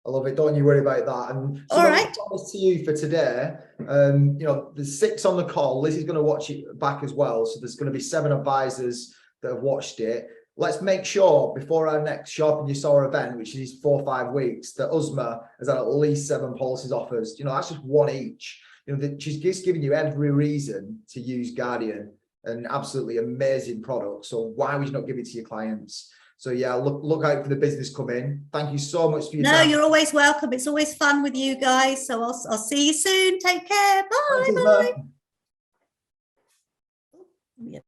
love it. Don't you worry about that. And so all right, promise to you for today. You know, there's 6 on the call. Lizzie's going to watch it back as well. So there's going to be 7 advisors that have watched it. Let's make sure before our next Sharpen Your SAW event, which is 4 or 5 weeks, that USMA has had at least 7 policies offers. You know, that's just 1 each. You know, she's just giving you every reason to use Guardian, an absolutely amazing product. So why would you not give it to your clients? So yeah, look out for the business coming. Thank you so much for your time. No, you're always welcome. It's always fun with you guys. So I'll see you soon. Take care. Bye. Bye. Yeah.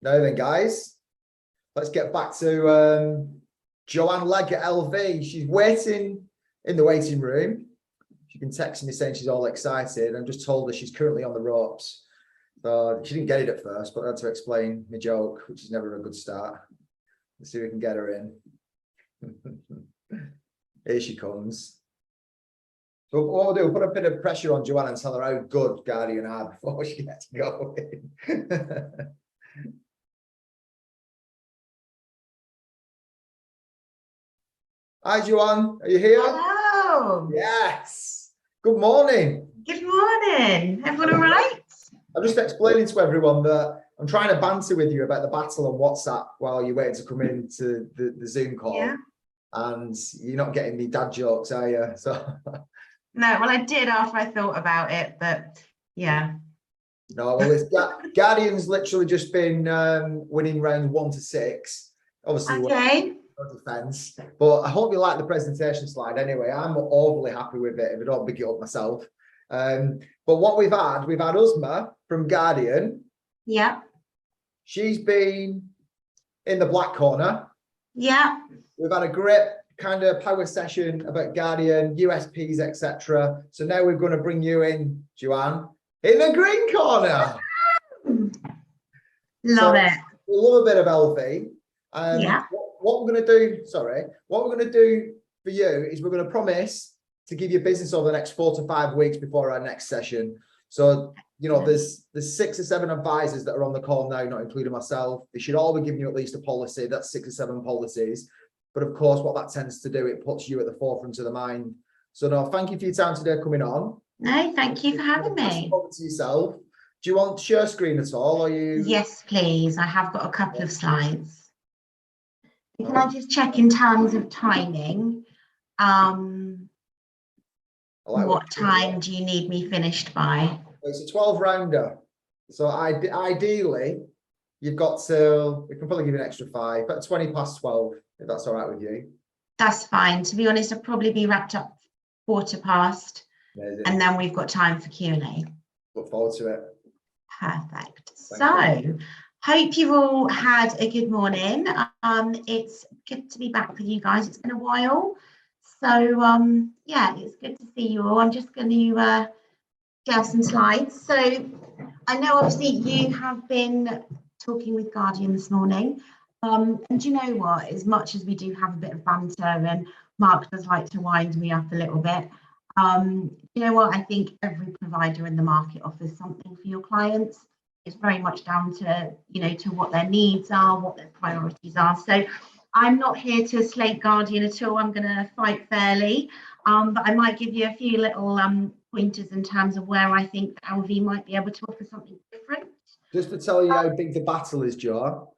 Now then, guys, let's get back to Joanne Legg at LV. She's waiting in the waiting room. She's been texting me saying she's all excited. I'm just told her she's currently on the ropes. So she didn't get it at first, but I had to explain my joke, which is never a good start. Let's see if we can get her in. Here she comes. So what we'll do, we'll put a bit of pressure on Joanne and tell her how good Guardian are before she gets going. Hi, Joanne. Are you here? Hello. Yes. Good morning. Good morning. Everyone all right? I'm just explaining to everyone that I'm trying to banter with you about the battle on WhatsApp while you're waiting to come into the Zoom call. Yeah. And you're not getting me dad jokes, are you? So no, well, I did after I thought about it, but yeah. No, well, it's Guardian's literally just been winning rounds 1 to 6. Obviously, okay. Defense, but I hope you like the presentation slide anyway. I'm overly happy with it if I don't big it up myself. But what we've had USMA from Guardian. Yeah. She's been in the black corner. Yeah. We've had a great kind of power session about Guardian, USPs, etc. So now we're going to bring you in, Joanne, in the green corner. Love it. We love a bit of LV. Yeah. What we're going to do for you is we're going to promise to give you business over the next 4 to 5 weeks before our next session. So, you know, there's 6 or 7 advisors that are on the call now, not including myself. They should all be giving you at least a policy. That's 6 or 7 policies. But of course, what that tends to do, it puts you at the forefront of the mind. So no, thank you for your time today coming on. No, thank you for having me. Over to yourself. Do you want to share screen at all? Or you? Yes, please. I have got a couple of slides. Can I just check in terms of timing? What time do you need me finished by? It's a 12 rounder. So ideally, you've got till, we can probably give you an extra 5, but 20 past 12, if that's all right with you. That's fine. To be honest, I'll probably be wrapped up 4 past. Amazing. And then we've got time for Q&A. Look forward to it. Perfect. Hope you've all had a good morning. It's good to be back with you guys. It's been a while. So yeah, it's good to see you all. I'm just going to share some slides. So I know obviously you have been talking with Guardian this morning. And do you know what? As much as we do have a bit of banter and Mark does like to wind me up a little bit, you know what? I think every provider in the market offers something for your clients. It's very much down to, you know, to what their needs are, what their priorities are. So I'm not here to slate Guardian at all. I'm going to fight fairly, but I might give you a few little pointers in terms of where I think LV might be able to offer something different. Just to tell you how big the battle is, Jo.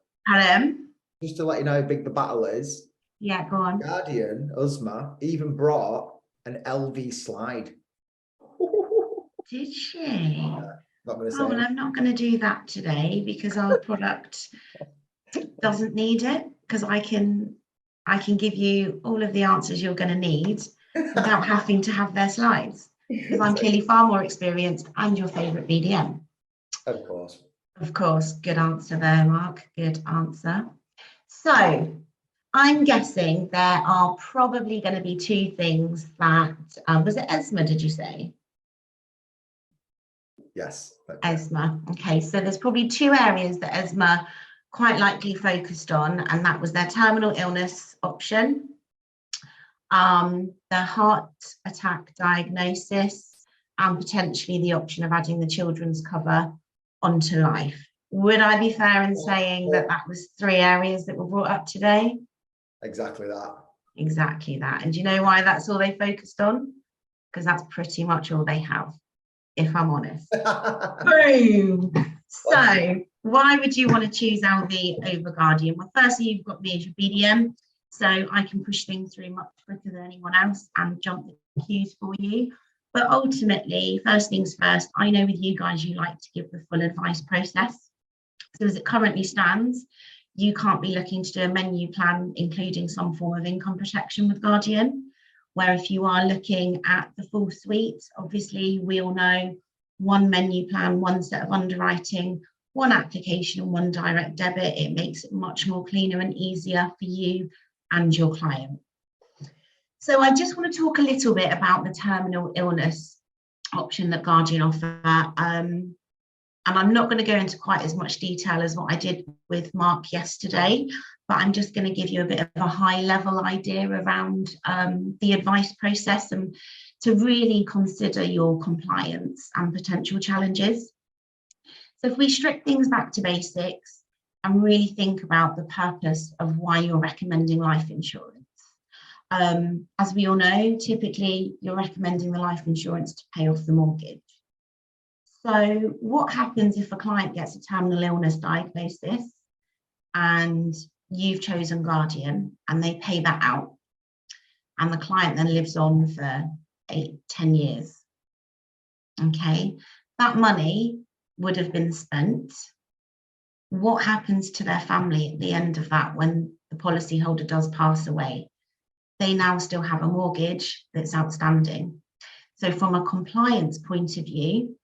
Just to let you know how big the battle is. Yeah, go on. Guardian, USMA, even brought an LV slide. Did she? Not gonna say well, I'm not going to do that today because our product doesn't need it, because I can I can give you all of the answers you're going to need without having to have their slides, because I'm clearly far more experienced and your favourite BDM. Of course. Of course, good answer there, Mark. Good answer. So I'm guessing there are probably going to be two things that, was it ESMA, did you say? Yes. ESMA. Okay, so there's probably two areas that ESMA quite likely focused on, and that was their terminal illness option, the heart attack diagnosis, and potentially the option of adding the children's cover onto life. Would I be fair in saying that that was three areas that were brought up today? Exactly that. Exactly that. And do you know why that's all they focused on? Because that's pretty much all they have, if I'm honest. Boom. So why would you want to choose LV over Guardian? Well, firstly, you've got me as your BDM, so I can push things through much quicker than anyone else and jump the queues for you. But ultimately, first things first, I know with you guys, you like to give the full advice process. So as it currently stands, you can't be looking to do a menu plan, including some form of income protection with Guardian, where if you are looking at the full suite, obviously we all know one menu plan, one set of underwriting, one application and one direct debit. It makes it much more cleaner and easier for you and your client. So I just want to talk a little bit about the terminal illness option that Guardian offer. And I'm not going to go into quite as much detail as what I did with Mark yesterday, but I'm just going to give you a bit of a high level idea around the advice process and to really consider your compliance and potential challenges. So if we strip things back to basics and really think about the purpose of why you're recommending life insurance. As we all know, typically you're recommending the life insurance to pay off the mortgage. So what happens if a client gets a terminal illness diagnosis and you've chosen Guardian and they pay that out and the client then lives on for 8-10 years? Okay, that money would have been spent. What happens to their family at the end of that when the policyholder does pass away? They now still have a mortgage that's outstanding. So from a compliance point of view,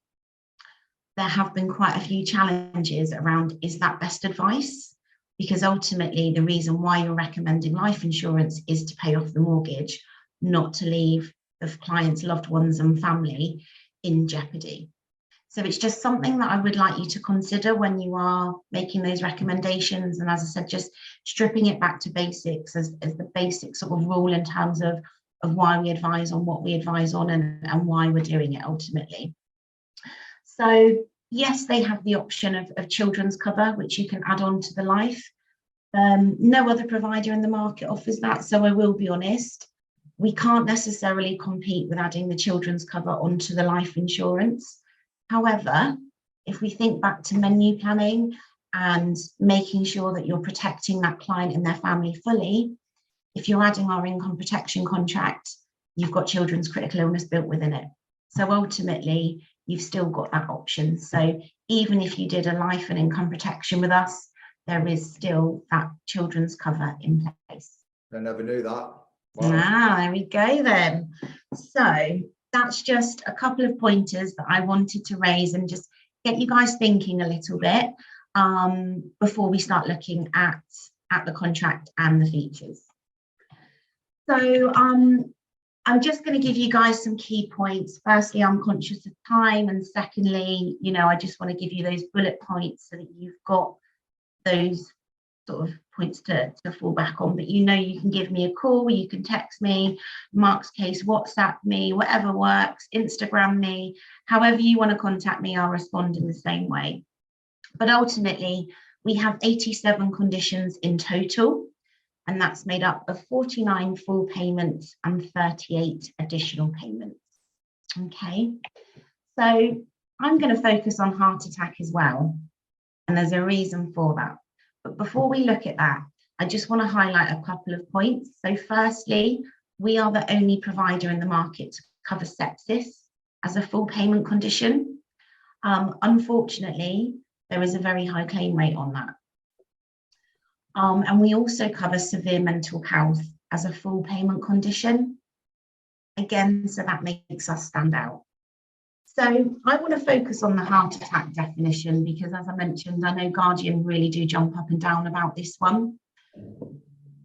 there have been quite a few challenges around, is that best advice? Because ultimately the reason why you're recommending life insurance is to pay off the mortgage, not to leave the client's loved ones and family in jeopardy. So it's just something that I would like you to consider when you are making those recommendations. And as I said, just stripping it back to basics as the basic sort of rule in terms of why we advise on what we advise on and why we're doing it ultimately. So yes, they have the option of children's cover, which you can add on to the life. No other provider in the market offers that. So I will be honest, we can't necessarily compete with adding the children's cover onto the life insurance. However, if we think back to menu planning and making sure that you're protecting that client and their family fully, if you're adding our income protection contract, you've got children's critical illness built within it. So ultimately, you've still got that option. So even if you did a life and income protection with us, there is still that children's cover in place. I never knew that. Wow. Ah, there we go then. So that's just a couple of pointers that I wanted to raise and just get you guys thinking a little bit before we start looking at the contract and the features. So I'm just going to give you guys some key points. Firstly, I'm conscious of time, and secondly, I just want to give you those bullet points so that you've got those sort of points to fall back on. But you can give me a call, you can text me, Mark's case, WhatsApp me, whatever works, Instagram me, however you want to contact me, I'll respond in the same way. But ultimately, we have 87 conditions in total, and that's made up of 49 full payments and 38 additional payments. Okay, so I'm going to focus on heart attack as well, and there's a reason for that. But before we look at that, I just want to highlight a couple of points. So firstly, we are the only provider in the market to cover sepsis as a full payment condition. Unfortunately, there is a very high claim rate on that. And we also cover severe mental health as a full payment condition. Again, so that makes us stand out. So I want to focus on the heart attack definition because, as I mentioned, I know Guardian really do jump up and down about this one.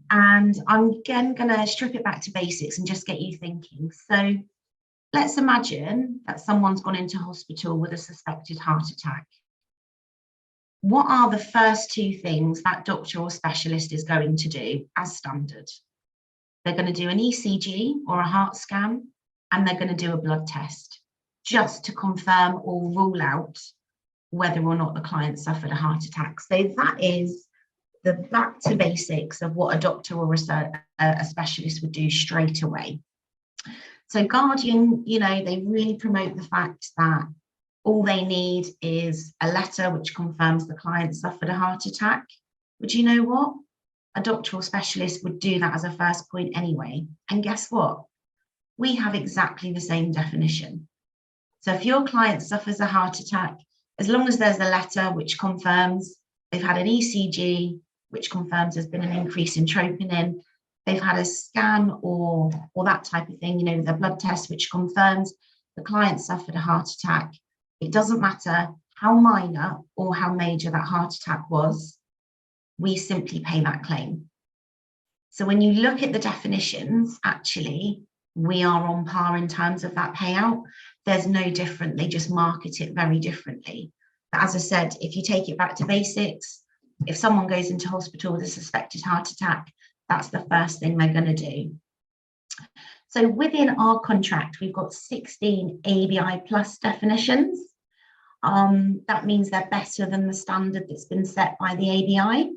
And I'm again going to strip it back to basics and just get you thinking. So let's imagine that someone's gone into hospital with a suspected heart attack. What are the first two things that doctor or specialist is going to do as standard? They're going to do an ECG or a heart scan, and they're going to do a blood test just to confirm or rule out whether or not the client suffered a heart attack. So that is the back to basics of what a doctor or a specialist would do straight away. So Guardian, you know, they really promote the fact that all they need is a letter which confirms the client suffered a heart attack. But you know what? A doctor or specialist would do that as a first point anyway. And guess what? We have exactly the same definition. So if your client suffers a heart attack, as long as there's a letter which confirms they've had an ECG, which confirms there's been an increase in troponin, they've had a scan or that type of thing, you know, the blood test which confirms the client suffered a heart attack. It doesn't matter how minor or how major that heart attack was, we simply pay that claim. So when you look at the definitions, actually, we are on par in terms of that payout. There's no different, they just market it very differently. But as I said, if you take it back to basics, if someone goes into hospital with a suspected heart attack, that's the first thing they're going to do. So within our contract, we've got 16 ABI plus definitions. That means they're better than the standard that's been set by the ABI.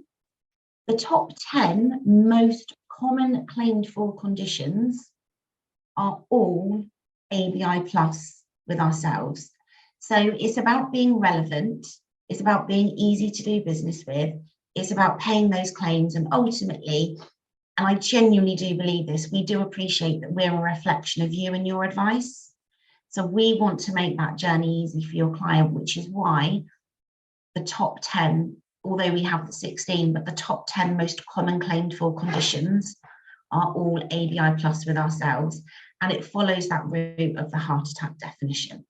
The top 10 most common claimed for conditions are all ABI plus with ourselves. So it's about being relevant. It's about being easy to do business with. It's about paying those claims, and ultimately, and I genuinely do believe this, we do appreciate that we're a reflection of you and your advice. So we want to make that journey easy for your client, which is why the top 10, although we have the 16, but the top 10 most common claimed for conditions are all ABI plus with ourselves. And it follows that route of the heart attack definition.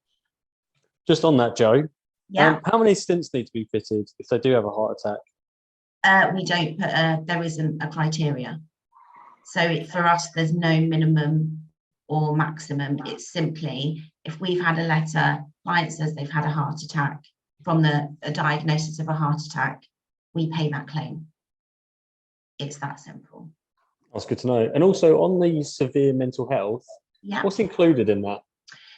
Just on that, Jo, Yeah. how many stents need to be fitted if they do have a heart attack? We don't put there isn't a criteria. So for us, there's no minimum or maximum. It's simply, if we've had a letter, client says they've had a heart attack from a diagnosis of a heart attack, we pay that claim. It's that simple. That's good to know. And also on the severe mental health, Yeah. what's included in that?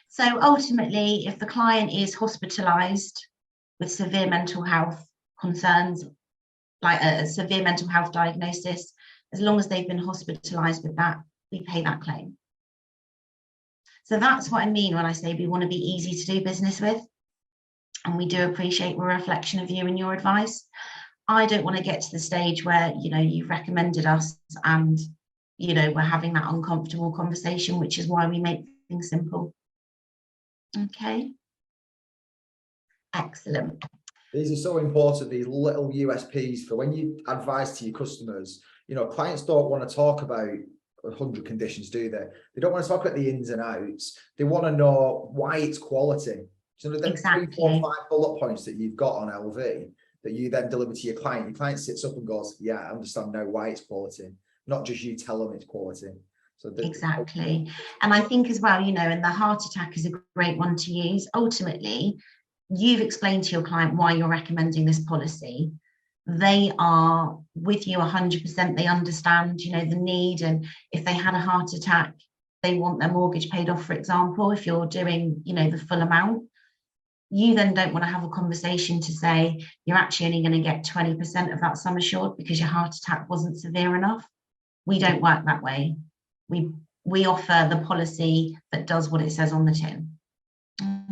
So ultimately, if the client is hospitalised with severe mental health concerns, like a severe mental health diagnosis, as long as they've been hospitalised with that, we pay that claim. So that's what I mean when I say we want to be easy to do business with. And we do appreciate we're a reflection of you and your advice. I don't want to get to the stage where, you know, you've recommended us and, you know, we're having that uncomfortable conversation, which is why we make things simple. Okay. Excellent. These are so important, these little USPs for when you advise to your customers. You know, clients don't want to talk about 100 conditions, do they? They don't want to talk about the ins and outs. They want to know why it's quality. So the Exactly. 3, 4, 5 bullet points that you've got on LV that you then deliver to your client sits up and goes, yeah, I understand now why it's quality, not just you tell them it's quality. So Exactly. And I think as well, you know, and the heart attack is a great one to use. Ultimately, you've explained to your client why you're recommending this policy. They are with you 100%. They understand, you know, the need. And if they had a heart attack, they want their mortgage paid off, for example, if you're doing, you know, the full amount. You then don't want to have a conversation to say you're actually only going to get 20% of that sum assured because your heart attack wasn't severe enough. We don't work that way. We offer the policy that does what it says on the tin.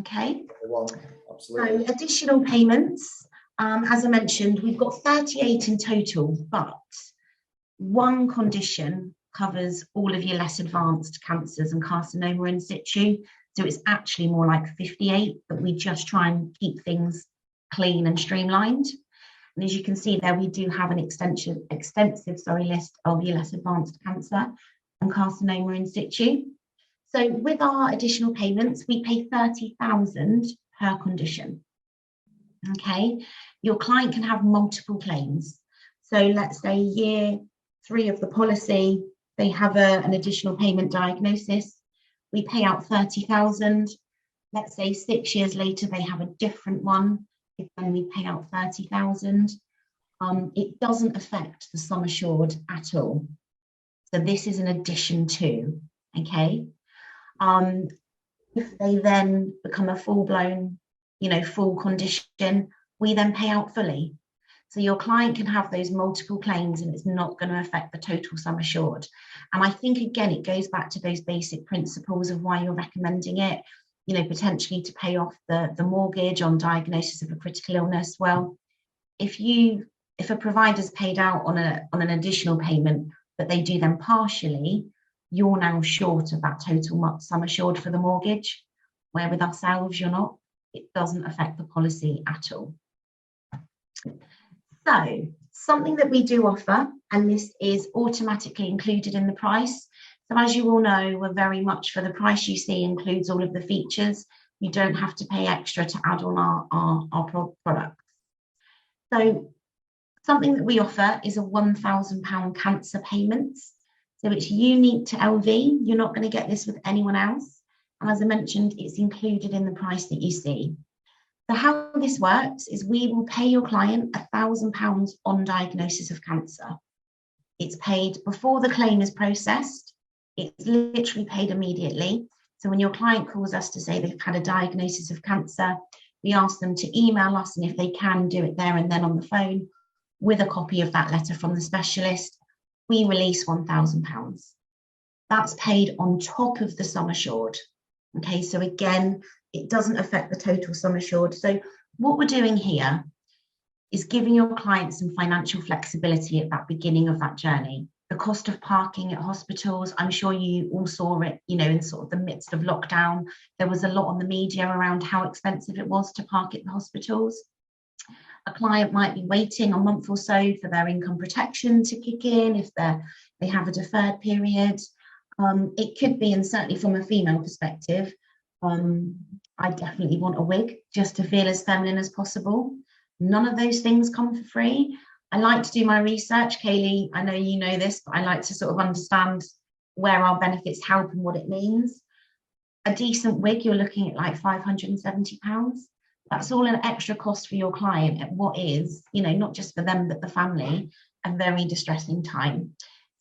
Okay. well, absolutely. So additional payments, as I mentioned, we've got 38 in total, but one condition covers all of your less advanced cancers and carcinoma in situ. So it's actually more like 58, but we just try and keep things clean and streamlined. And as you can see there, we do have an extensive list of your less advanced cancer and carcinoma in situ. So with our additional payments, we pay 30,000 per condition. Okay, your client can have multiple claims. So let's say year 3 of the policy, they have an additional payment diagnosis. We pay out 30,000. Let's say 6 years later, they have a different one. Again, we pay out 30,000. It doesn't affect the sum assured at all. So this is an addition to, okay? If they then become a full-blown, full condition, we then pay out fully. So your client can have those multiple claims and it's not going to affect the total sum assured. And I think, again, it goes back to those basic principles of why you're recommending it, potentially to pay off the mortgage on diagnosis of a critical illness. Well, if a provider's paid out on an additional payment, but they do them partially, you're now short of that total sum assured for the mortgage, where with ourselves, you're not. It doesn't affect the policy at all. So something that we do offer, and this is automatically included in the price. So as you all know, we're very much, for the price you see, includes all of the features. You don't have to pay extra to add on our products. So something that we offer is a £1,000 cancer payments. So it's unique to LV. You're not going to get this with anyone else. And as I mentioned, it's included in the price that you see. So how this works is we will pay your client £1,000 on diagnosis of cancer. It's paid before the claim is processed. It's literally paid immediately. So when your client calls us to say they've had a diagnosis of cancer, we ask them to email us, and if they can, do it there and then on the phone with a copy of that letter from the specialist. We release £1,000. That's paid on top of the sum assured. Okay, so again, it doesn't affect the total sum assured. So what we're doing here is giving your client some financial flexibility at that beginning of that journey. The cost of parking at hospitals, I'm sure you all saw it, in sort of the midst of lockdown. There was a lot on the media around how expensive it was to park at the hospitals. A client might be waiting a month or so for their income protection to kick in if they have a deferred period. It could be, and certainly from a female perspective, I definitely want a wig just to feel as feminine as possible. None of those things come for free. I like to do my research. Kaylee, I know you know this, but I like to sort of understand where our benefits help and what it means. A decent wig, you're looking at like £570. That's all an extra cost for your client at what is, not just for them, but the family, a very distressing time.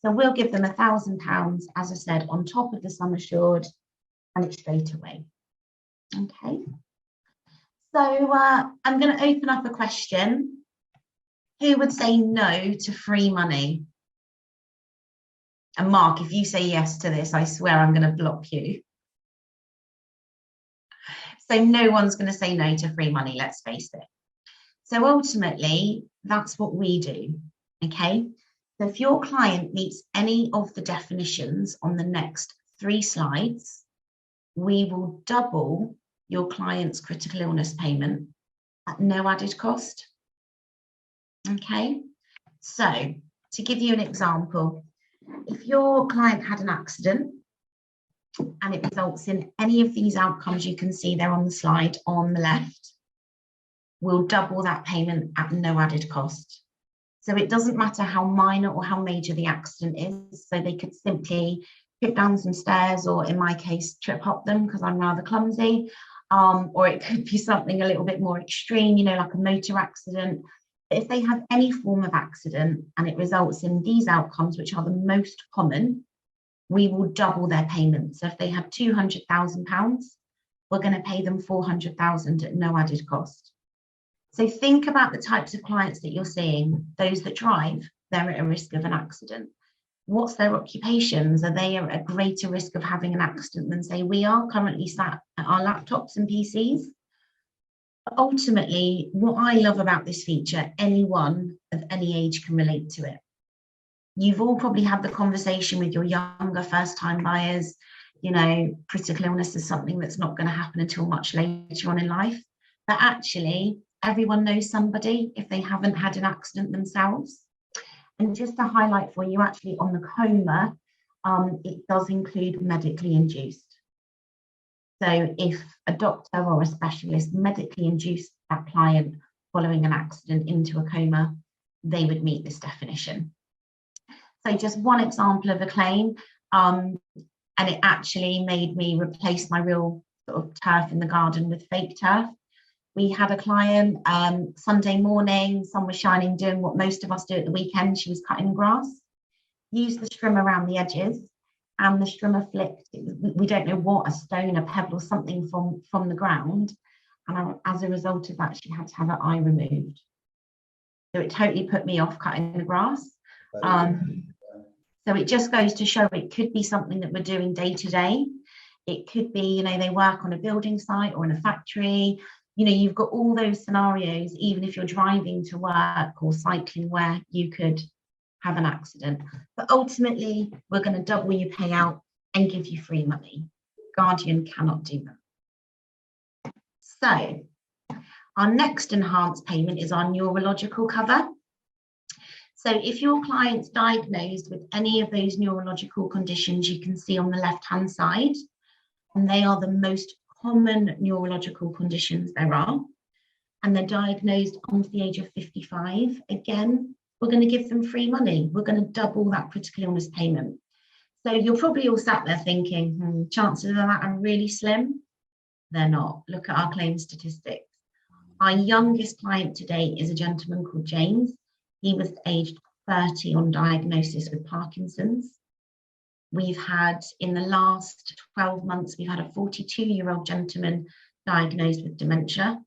So we'll give them £1,000, as I said, on top of the sum assured, and it's straight away. Okay. So I'm going to open up a question. Who would say no to free money? And Mark, if you say yes to this, I swear I'm going to block you. So no one's going to say no to free money, let's face it. So ultimately, that's what we do, okay? So if your client meets any of the definitions on the next 3 slides, we will double your client's critical illness payment at no added cost, okay? So to give you an example, if your client had an accident, and it results in any of these outcomes you can see there on the slide on the left, we'll double that payment at no added cost. So it doesn't matter how minor or how major the accident is. So they could simply trip down some stairs, or in my case, trip up them because I'm rather clumsy. Or it could be something a little bit more extreme, like a motor accident. But if they have any form of accident and it results in these outcomes, which are the most common, we will double their payment. So if they have £200,000, we're going to pay them £400,000 at no added cost. So think about the types of clients that you're seeing. Those that drive, they're at a risk of an accident. What's their occupations? Are they at a greater risk of having an accident than, say, we are currently sat at our laptops and PCs? Ultimately, what I love about this feature, anyone of any age can relate to it. You've all probably had the conversation with your younger first-time buyers, critical illness is something that's not going to happen until much later on in life. But actually, everyone knows somebody if they haven't had an accident themselves. And just to highlight for you, actually on the coma, it does include medically induced. So if a doctor or a specialist medically induced that client following an accident into a coma, they would meet this definition. So just one example of a claim, and it actually made me replace my real sort of turf in the garden with fake turf. We had a client Sunday morning, sun was shining, doing what most of us do at the weekend. She was cutting grass, used the strimmer around the edges, and the strimmer flicked. We don't know what, a stone, a pebble, something from the ground. And as a result of that, she had to have her eye removed. So it totally put me off cutting the grass. So it just goes to show it could be something that we're doing day to day. It could be, you know, they work on a building site or in a factory. You know, you've got all those scenarios, even if you're driving to work or cycling, where you could have an accident. But ultimately, we're going to double your payout and give you free money. Guardian cannot do that. So our next enhanced payment is our neurological cover. So if your client's diagnosed with any of those neurological conditions you can see on the left-hand side, and they are the most common neurological conditions there are, and they're diagnosed under the age of 55, again, we're going to give them free money. We're going to double that critical illness payment. So you're probably all sat there thinking, chances of that are really slim. They're not. Look at our claim statistics. Our youngest client to date is a gentleman called James. He was aged 30 on diagnosis with Parkinson's. We've had, in the last 12 months, we've had a 42-year-old gentleman diagnosed with dementia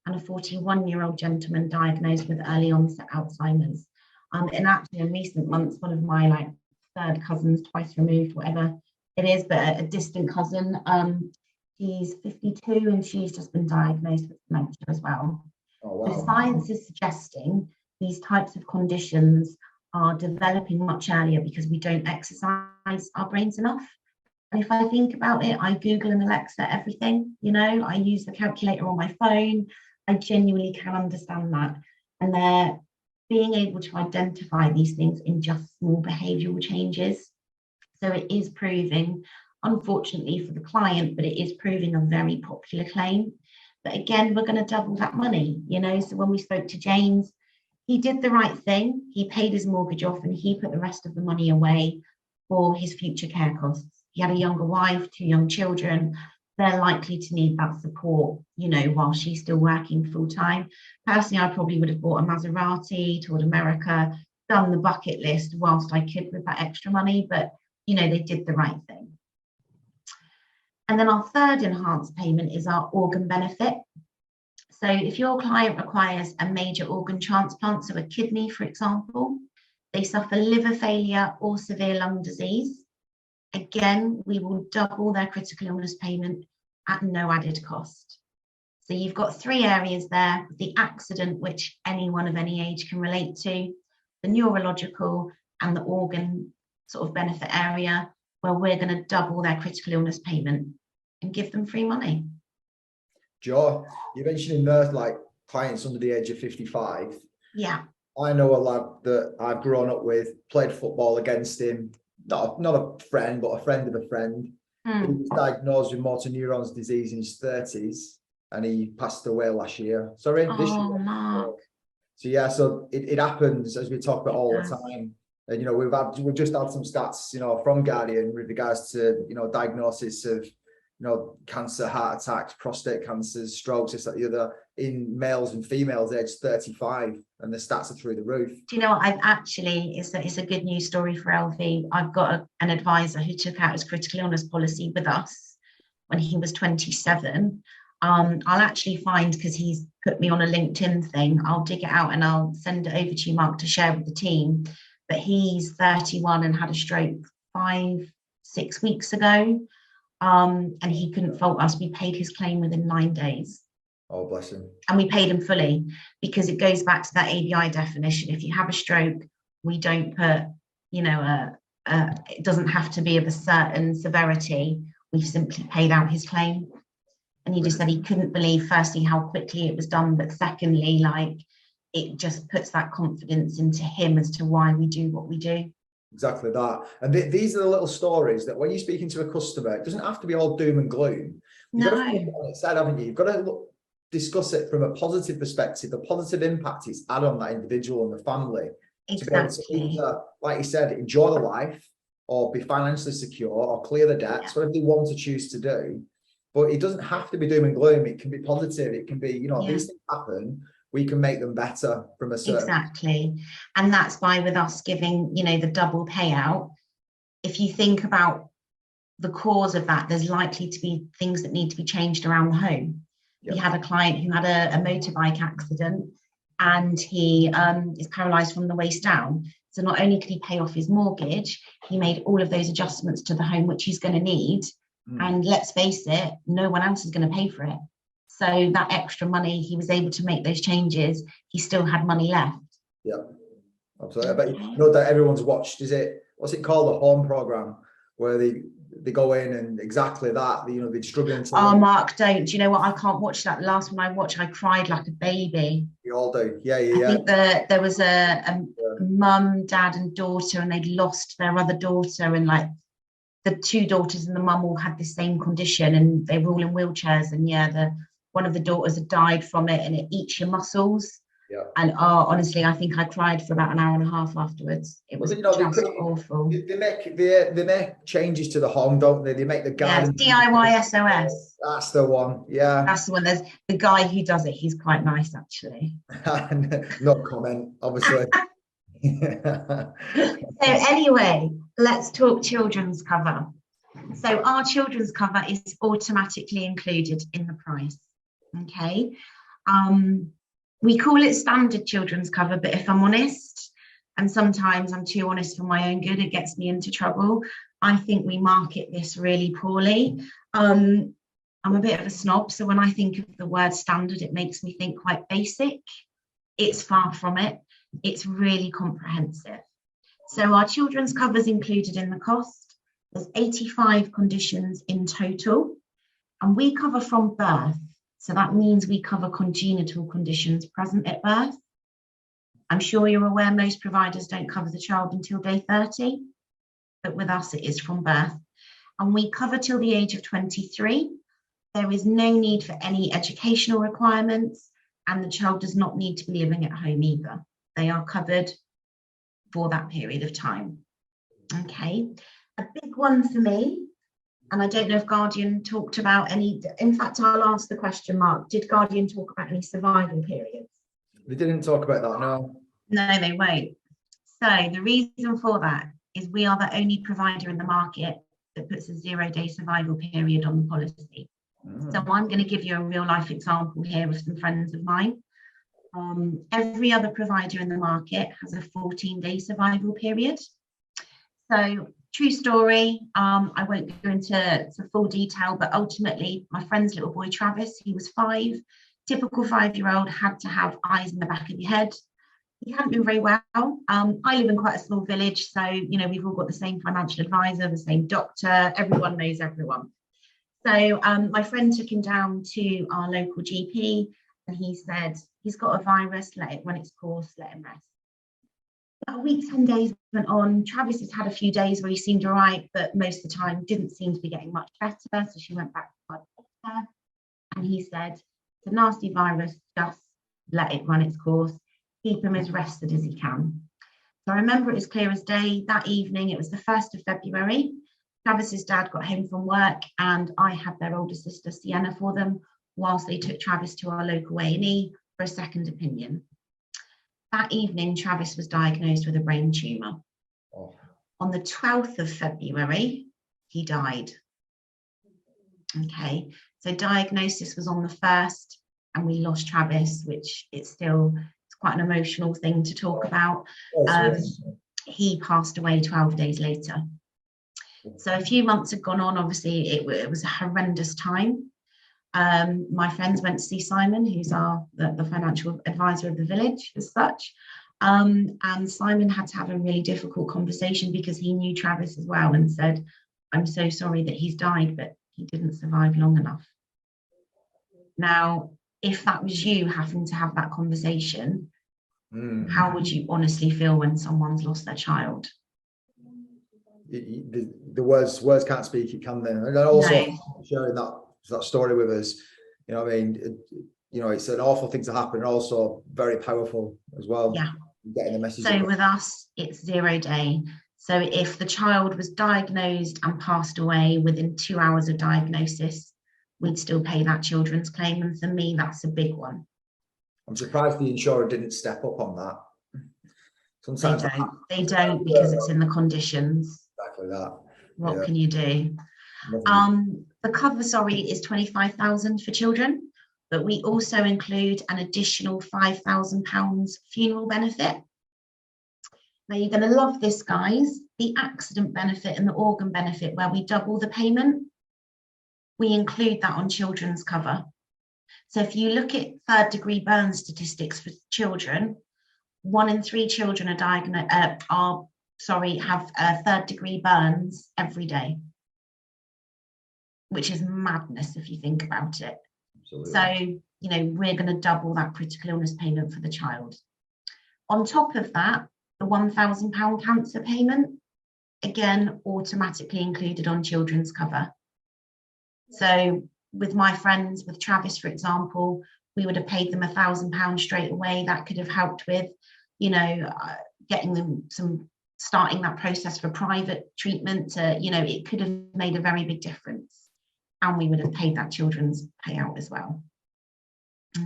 and a 41-year-old gentleman diagnosed with early onset Alzheimer's. And actually in recent months, one of my third cousins, twice removed, whatever it is, but a distant cousin, she's 52 and she's just been diagnosed with dementia as well. Oh, wow. The science is suggesting these types of conditions are developing much earlier because we don't exercise our brains enough. And if I think about it, I Google and Alexa everything, you know, I use the calculator on my phone. I genuinely can understand that. And they're being able to identify these things in just small behavioural changes. So it is proving, unfortunately for the client, but it is proving a very popular claim. But again, we're going to double that money, you know. So when we spoke to James, he did the right thing. He paid his mortgage off and he put the rest of the money away for his future care costs. He had a younger wife, 2 young children. They're likely to need that support, you know, while she's still working full time. Personally, I probably would have bought a Maserati, toured America, done the bucket list whilst I could with that extra money, but, you know, they did the right thing. And then our third enhanced payment is our organ benefit. So if your client requires a major organ transplant, so a kidney, for example, they suffer liver failure or severe lung disease, again, we will double their critical illness payment at no added cost. So you've got 3 areas there: the accident, which anyone of any age can relate to, the neurological, and the organ sort of benefit area, where we're going to double their critical illness payment and give them free money. Joe, you mentioned in there clients under the age of 55. Yeah. I know a lad that I've grown up with, played football against him, not a friend, but a friend of a friend. He was diagnosed with motor neurons disease in his 30s and he passed away last year. Sorry, this year. Mark. So yeah, so it happens, as we talk about all the time. And, you know, we've just had some stats, you know, from Guardian with regards to, you know, diagnosis of, you know, cancer, heart attacks, prostate cancers, strokes, this, that, the other, in males and females aged 35, and the stats are through the roof. Do you know what? I've actually, it's a good news story for LV. I've got an advisor who took out his critical illness policy with us when he was 27. I'll actually find, because he's put me on a LinkedIn thing, I'll dig it out and I'll send it over to you, Mark, to share with the team. But he's 31 and had a stroke 5-6 weeks ago. And he couldn't fault us. We paid his claim within 9 days. Oh, bless him. And we paid him fully, because it goes back to that ABI definition. If you have a stroke, we don't put, you know, it doesn't have to be of a certain severity. We've simply paid out his claim. And he just said he couldn't believe, firstly, how quickly it was done, but secondly, like, it just puts that confidence into him as to why we do what we do. Exactly that. And these are the little stories that when you're speaking to a customer, it doesn't have to be all doom and gloom. You've got to flip it on its side, haven't you? You've got to discuss it from a positive perspective, the positive impact it's had on that individual and the family. To be able to either, like you said, enjoy the life or be financially secure or clear the debts, whatever they want to choose to do. But it doesn't have to be doom and gloom. It can be positive. It can be, you know, these things happen. We can make them better from a certain. Exactly. And that's why with us giving, you know, the double payout, if you think about the cause of that, there's likely to be things that need to be changed around the home. We had a client who had a motorbike accident and he is paralysed from the waist down. So not only could he pay off his mortgage, he made all of those adjustments to the home, which he's going to need. And let's face it, no one else is going to pay for it. So that extra money, he was able to make those changes. He still had money left. Yeah, absolutely. But you know that everyone's watched, what's it called? The home program, where they go in and exactly that, you know, they're struggling to. Oh, Mark, don't. Do you know what? I can't watch that. Last one I watched, I cried like a baby. We all do. Yeah. I think there was a mum, dad and daughter, and they'd lost their other daughter, and like the two daughters and the mum all had the same condition and they were all in wheelchairs, and one of the daughters had died from it, and it eats your muscles. Yeah. And honestly, I think I cried for about an hour and a half afterwards. It was just awful. They make changes to the home, don't they? They make the garden. Yeah, DIY SOS. That's the one. Yeah. That's the one. There's the guy who does it. He's quite nice, actually. No comment, obviously. So anyway, let's talk children's cover. So our children's cover is automatically included in the price. Okay. We call it standard children's cover, but if I'm honest, and sometimes I'm too honest for my own good, it gets me into trouble. I think we market this really poorly. I'm a bit of a snob, so when I think of the word standard, it makes me think quite basic. It's far from it. It's really comprehensive. So our children's cover is included in the cost. There's 85 conditions in total, and we cover from birth. So that means we cover congenital conditions present at birth. I'm sure you're aware most providers don't cover the child until day 30, but with us it is from birth. And we cover till the age of 23. There is no need for any educational requirements, and the child does not need to be living at home either. They are covered for that period of time. Okay, a big one for me, and I don't know if Guardian talked about any, in fact, I'll ask the question, Mark, did Guardian talk about any survival periods? They didn't talk about that, no. No, they won't. So the reason for that is we are the only provider in the market that puts a 0-day survival period on the policy. So I'm going to give you a real life example here with some friends of mine. Every other provider in the market has a 14-day survival period. So true story, I won't go into full detail, but ultimately my friend's little boy Travis, he was 5, typical 5-year-old, had to have eyes in the back of your head. He hadn't been very well. I live in quite a small village, so you know we've all got the same financial advisor, the same doctor, everyone knows everyone. So my friend took him down to our local GP and he said, he's got a virus, let it run its course, let him rest. About a week, 10 days went on. Travis has had a few days where he seemed all right, but most of the time didn't seem to be getting much better. So she went back to our doctor and he said, it's a nasty virus, just let it run its course. Keep him as rested as he can. So I remember it as clear as day. That evening, it was the 1st of February. Travis's dad got home from work and I had their older sister Sienna for them whilst they took Travis to our local A&E for a second opinion. That evening, Travis was diagnosed with a brain tumour. Oh. On the 12th of February, he died. Okay, so diagnosis was on the 1st and we lost Travis, which it's quite an emotional thing to talk about. He passed away 12 days later. So a few months had gone on. Obviously, it was a horrendous time. My friends went to see Simon, who's the financial advisor of the village as such. And Simon had to have a really difficult conversation because he knew Travis as well and said, I'm so sorry that he's died, but he didn't survive long enough. Now, if that was you having to have that conversation, how would you honestly feel when someone's lost their child? The words can't speak it, can they? And also sharing that story with us, you know what I mean? It's an awful thing to happen, and also very powerful as well. Yeah. Getting the message. So with us, it's 0 day. So if the child was diagnosed and passed away within 2 hours of diagnosis, we'd still pay that children's claim. And for me, that's a big one. I'm surprised the insurer didn't step up on that. Sometimes they don't because it's in the conditions. Exactly that. What can you do? The cover, is 25,000 for children, but we also include an additional £5,000 funeral benefit. Now you're going to love this, guys. The accident benefit and the organ benefit, where we double the payment, we include that on children's cover. So if you look at 3rd-degree burn statistics for children, 1 in 3 children are diagnosed have 3rd-degree burns every day, which is madness if you think about it. Absolutely. So, we're going to double that critical illness payment for the child. On top of that, the £1,000 cancer payment, again, automatically included on children's cover. So with my friends, with Travis, for example, we would have paid them £1,000 straight away. That could have helped with, getting them starting that process for private treatment. It could have made a very big difference, and we would have paid that children's payout as well.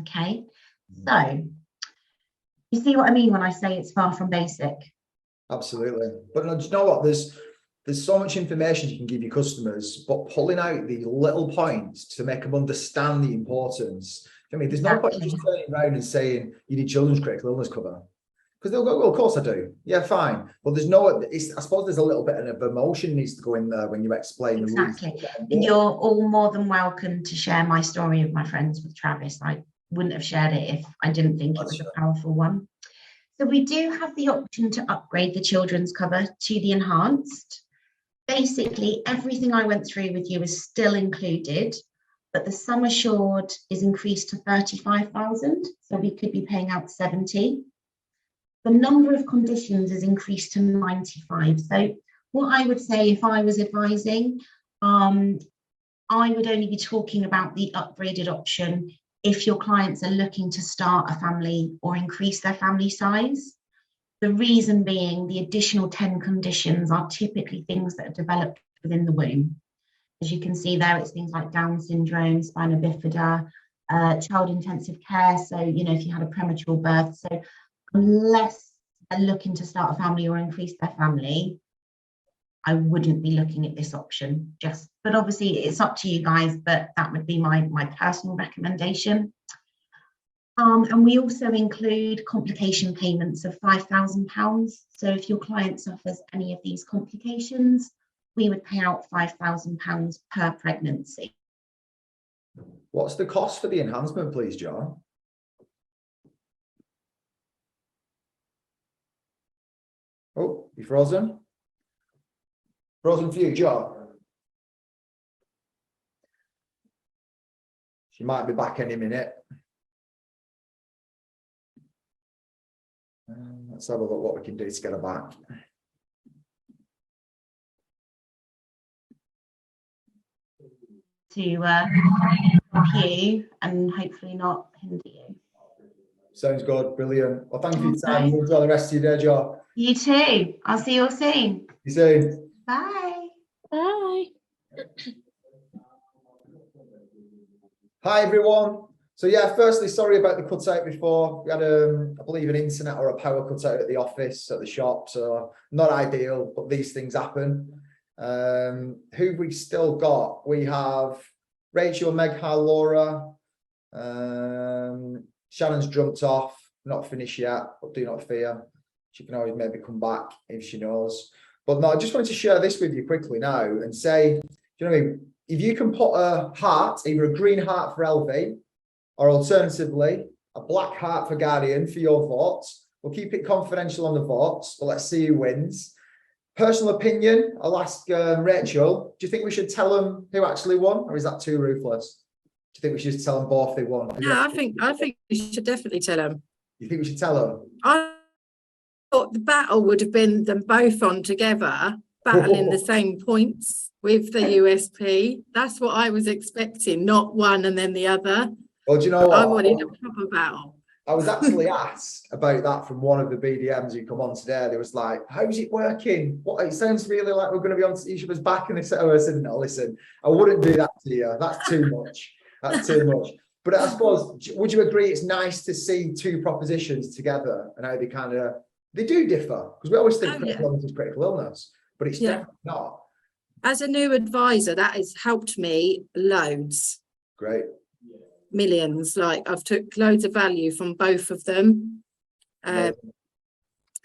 Okay, so you see what I mean when I say it's far from basic? Absolutely. But do you know what? There's so much information you can give your customers, but pulling out the little points to make them understand the importance. I mean, there's no point just turning around and saying you need children's critical illness cover, because they'll go, well, of course I do. Yeah, fine. But there's I suppose there's a little bit of emotion needs to go in there when you explain. Exactly. And you're all more than welcome to share my story of my friends with Travis. I wouldn't have shared it if I didn't think it was a powerful one. So we do have the option to upgrade the children's cover to the enhanced. Basically, everything I went through with you is still included, but the sum assured is increased to 35,000. So we could be paying out 70. The number of conditions is increased to 95. So what I would say if I was advising, I would only be talking about the upgraded option if your clients are looking to start a family or increase their family size. The reason being, the additional 10 conditions are typically things that are developed within the womb. As you can see there, it's things like Down syndrome, spina bifida, child intensive care. So, if you had a premature birth. So unless they're looking to start a family or increase their family, I wouldn't be looking at this option. But obviously it's up to you guys, but that would be my personal recommendation. And we also include complication payments of £5,000. So if your client suffers any of these complications, we would pay out £5,000 per pregnancy. What's the cost for the enhancement, please, John? Oh, you frozen? Frozen for you, John? She might be back any minute. Let's have a look what we can do to get her back. To help you and hopefully not hinder you. Sounds good, brilliant. Well, thank you for your time. You enjoy the rest of your day, John. You too. I'll see you all soon. See you soon. Bye. Bye. Hi, everyone. So yeah, firstly, sorry about the cutout before. We had, I believe, an internet or a power cutout at the office, at the shop. So not ideal, but these things happen. Who have we still got? We have Rachel, Meg, hi, Laura. Shannon's jumped off, not finished yet, but do not fear. She can always maybe come back if she knows. But no, I just wanted to share this with you quickly now and say, you know, if you can put a heart, either a green heart for LV, or alternatively, a black heart for Guardian for your votes. We'll keep it confidential on the votes, but let's see who wins. Personal opinion, I'll ask Rachel, do you think we should tell them who actually won, or is that too ruthless? you think we should just tell them both they won? Yeah, I think we should definitely tell them. You think we should tell them? I thought the battle would have been them both on together, battling the same points with the USP. That's what I was expecting, not one and then the other. Well, do you know what? I wanted a proper battle. I was actually asked about that from one of the BDMs who come on today. They was like, how's it working? What, it sounds really like we're going to be on each other's back. And they said, oh, I said, no, listen, I wouldn't do that to you. That's too much. That's too much. But I suppose, would you agree it's nice to see two propositions together and how they kind of, they do differ? Because we always think critical illness is critical illness, but it's definitely not. As a new advisor, that has helped me loads. Great. Millions. Like I've took loads of value from both of them. And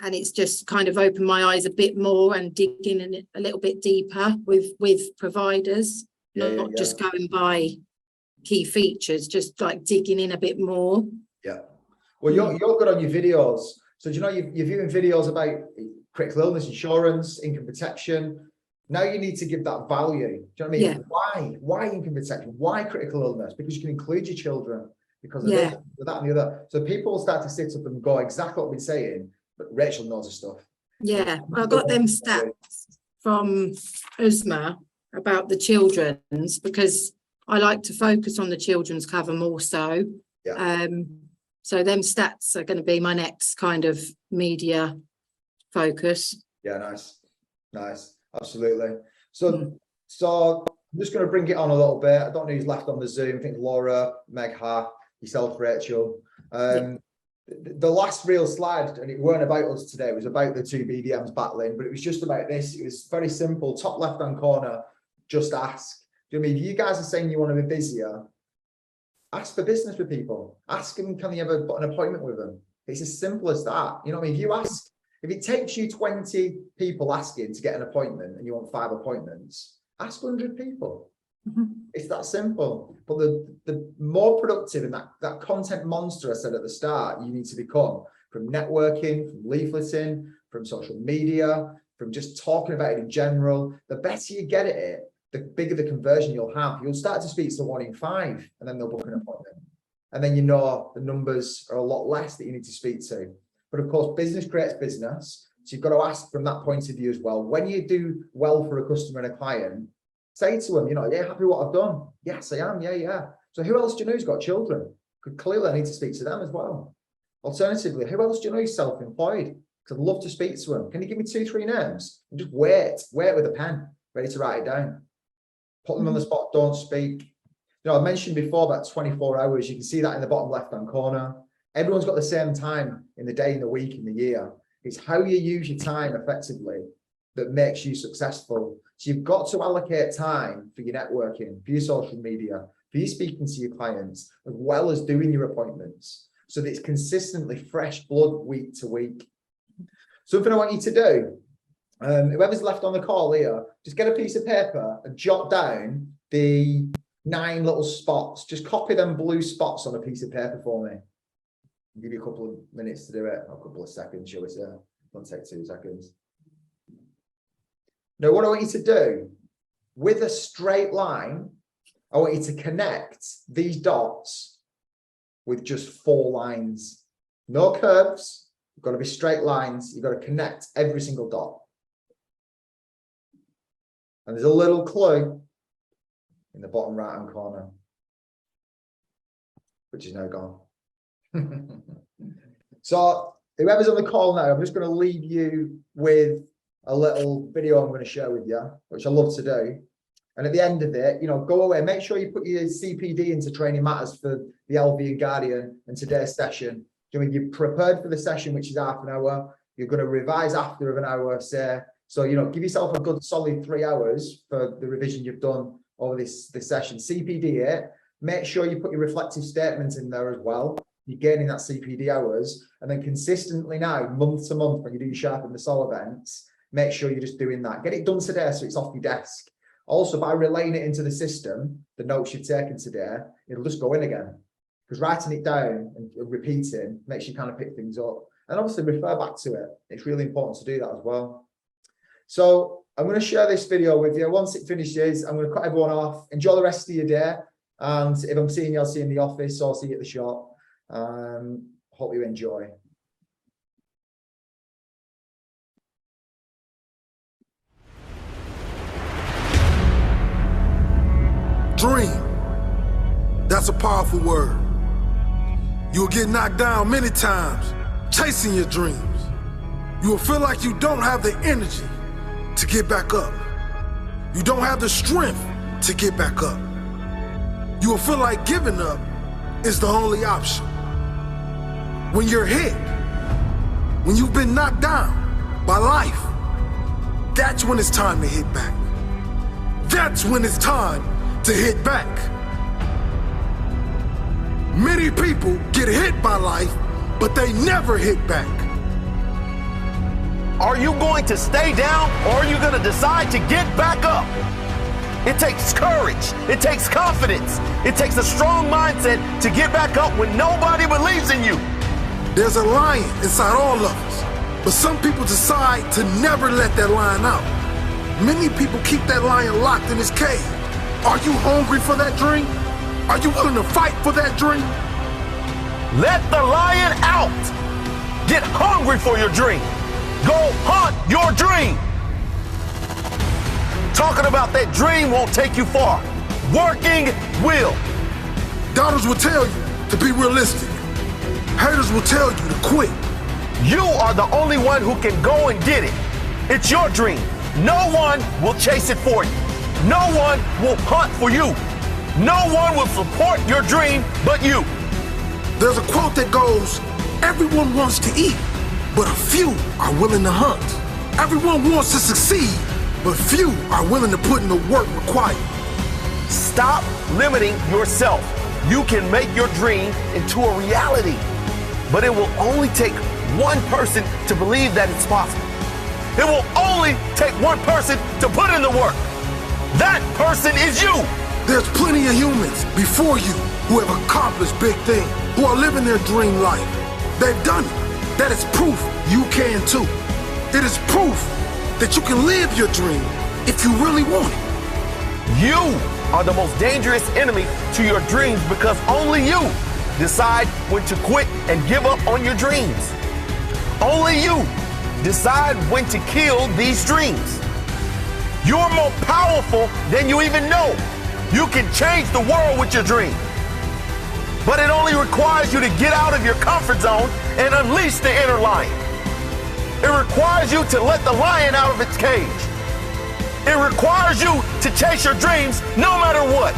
it's just kind of opened my eyes a bit more and digging in a little bit deeper with providers, not just going by key features, just like digging in a bit more. Yeah. Well, you're good on your videos. So do you know you're viewing videos about critical illness insurance, income protection. Now you need to give that value. Do you know what I mean? Yeah. Why income protection? Why critical illness? Because you can include your children because of this, that and the other. So people will start to sit up and go exactly what we're saying, but Rachel knows the stuff. Yeah, well, I got them stats from USMA about the children's because I like to focus on the children's cover more so. Yeah. So them stats are going to be my next kind of media focus. Yeah, nice. Absolutely. So I'm just going to bring it on a little bit. I don't know who's left on the Zoom. I think Laura, Meg Ha, yourself, Rachel. The last real slide, and it weren't about us today, it was about the two BDMs battling, but it was just about this. It was very simple. Top left-hand corner, just ask. Do you know what I mean? If you guys are saying you want to be busier, ask for business with people. Ask them, can you ever put an appointment with them? It's as simple as that. You know what I mean? If you ask, if it takes you 20 people asking to get an appointment and you want 5 appointments, ask 100 people. It's that simple. But the more productive and that content monster I said at the start, you need to become from networking, from leafleting, from social media, from just talking about it in general. The better you get at it, the bigger the conversion you'll have. You'll start to speak to 1 in 5 and then they'll book an appointment. And then you know the numbers are a lot less that you need to speak to. But of course, business creates business. So you've got to ask from that point of view as well. When you do well for a customer and a client, say to them, you know, yeah, happy with what I've done? Yes, I am. Yeah. So who else do you know who's got children? Because clearly I need to speak to them as well. Alternatively, who else do you know who's self-employed? Because I'd love to speak to them. Can you give me 2-3 names? And just wait with a pen, ready to write it down. Put them on the spot, don't speak. You know, I mentioned before about 24 hours. You can see that in the bottom left-hand corner. Everyone's got the same time in the day, in the week, in the year. It's how you use your time effectively that makes you successful. So you've got to allocate time for your networking, for your social media, for you speaking to your clients, as well as doing your appointments, so that it's consistently fresh blood week to week. Something I want you to do, whoever's left on the call here, just get a piece of paper and jot down the 9 little spots. Just copy them blue spots on a piece of paper for me. I'll give you a couple of minutes to do it, or a couple of seconds, shall we say. Don't take 2 seconds. Now, what I want you to do, with a straight line, I want you to connect these dots with just 4 lines. No curves, you've got to be straight lines. You've got to connect every single dot. And there's a little clue in the bottom right-hand corner, which is now gone. So whoever's on the call now, I'm just going to leave you with a little video I'm going to share with you, which I love to do. And at the end of it, you know, go away, make sure you put your CPD into Training Matters for the LV and Guardian and today's session. You know, you're prepared for the session, which is half an hour. You're going to revise after of an hour, say. So, you know, give yourself a good solid 3 hours for the revision you've done over this session. CPD it. Make sure you put your reflective statements in there as well. You're gaining that CPD hours. And then consistently now, month to month, when you do your Sharpen the Soul events, make sure you're just doing that. Get it done today so it's off your desk. Also, by relaying it into the system, the notes you've taken today, it'll just go in again. Because writing it down and repeating makes you kind of pick things up. And obviously refer back to it. It's really important to do that as well. So I'm going to share this video with you. Once it finishes, I'm going to cut everyone off. Enjoy the rest of your day. And if I'm seeing you, I'll see you in the office or see you at the shop. Hope you enjoy. Dream. That's a powerful word. You'll get knocked down many times chasing your dreams. You will feel like you don't have the energy to get back up. You don't have the strength to get back up. You will feel like giving up is the only option. When you're hit, when you've been knocked down by life, that's when it's time to hit back. That's when it's time to hit back. Many people get hit by life, but they never hit back. Are you going to stay down, or are you going to decide to get back up? It takes courage. It takes confidence. It takes a strong mindset to get back up when nobody believes in you. There's a lion inside all of us, but some people decide to never let that lion out. Many people keep that lion locked in his cage. Are you hungry for that dream? Are you willing to fight for that dream? Let the lion out. Get hungry for your dream. Go hunt your dream. Talking about that dream won't take you far. Working will. Doubters will tell you to be realistic. Haters will tell you to quit. You are the only one who can go and get it. It's your dream. No one will chase it for you. No one will hunt for you. No one will support your dream but you. There's a quote that goes, everyone wants to eat, but a few are willing to hunt. Everyone wants to succeed, but few are willing to put in the work required. Stop limiting yourself. You can make your dream into a reality, but it will only take one person to believe that it's possible. It will only take one person to put in the work. That person is you. There's plenty of humans before you who have accomplished big things, who are living their dream life. They've done it. That is proof you can too. It is proof that you can live your dream if you really want it. You are the most dangerous enemy to your dreams because only you decide when to quit and give up on your dreams. Only you decide when to kill these dreams. You're more powerful than you even know. You can change the world with your dream. But it only requires you to get out of your comfort zone and unleash the inner lion. It requires you to let the lion out of its cage. It requires you to chase your dreams no matter what.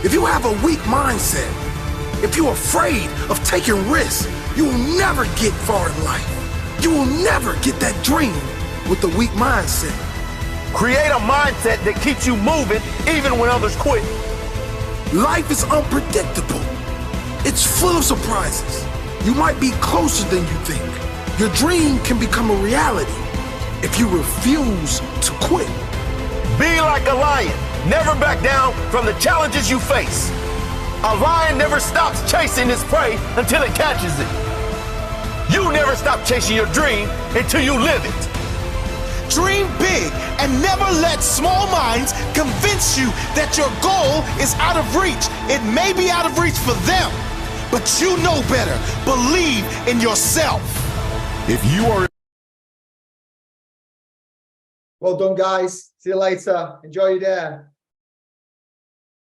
If you have a weak mindset, if you're afraid of taking risks, you will never get far in life. You will never get that dream with a weak mindset. Create a mindset that keeps you moving even when others quit. Life is unpredictable. It's full of surprises. You might be closer than you think. Your dream can become a reality if you refuse to quit. Be like a lion. Never back down from the challenges you face. A lion never stops chasing his prey until it catches it. You never stop chasing your dream until you live it. Dream big and never let small minds convince you that your goal is out of reach. It may be out of reach for them, but you know better. Believe in yourself. If you are... Well done, guys. See you later. Enjoy your day.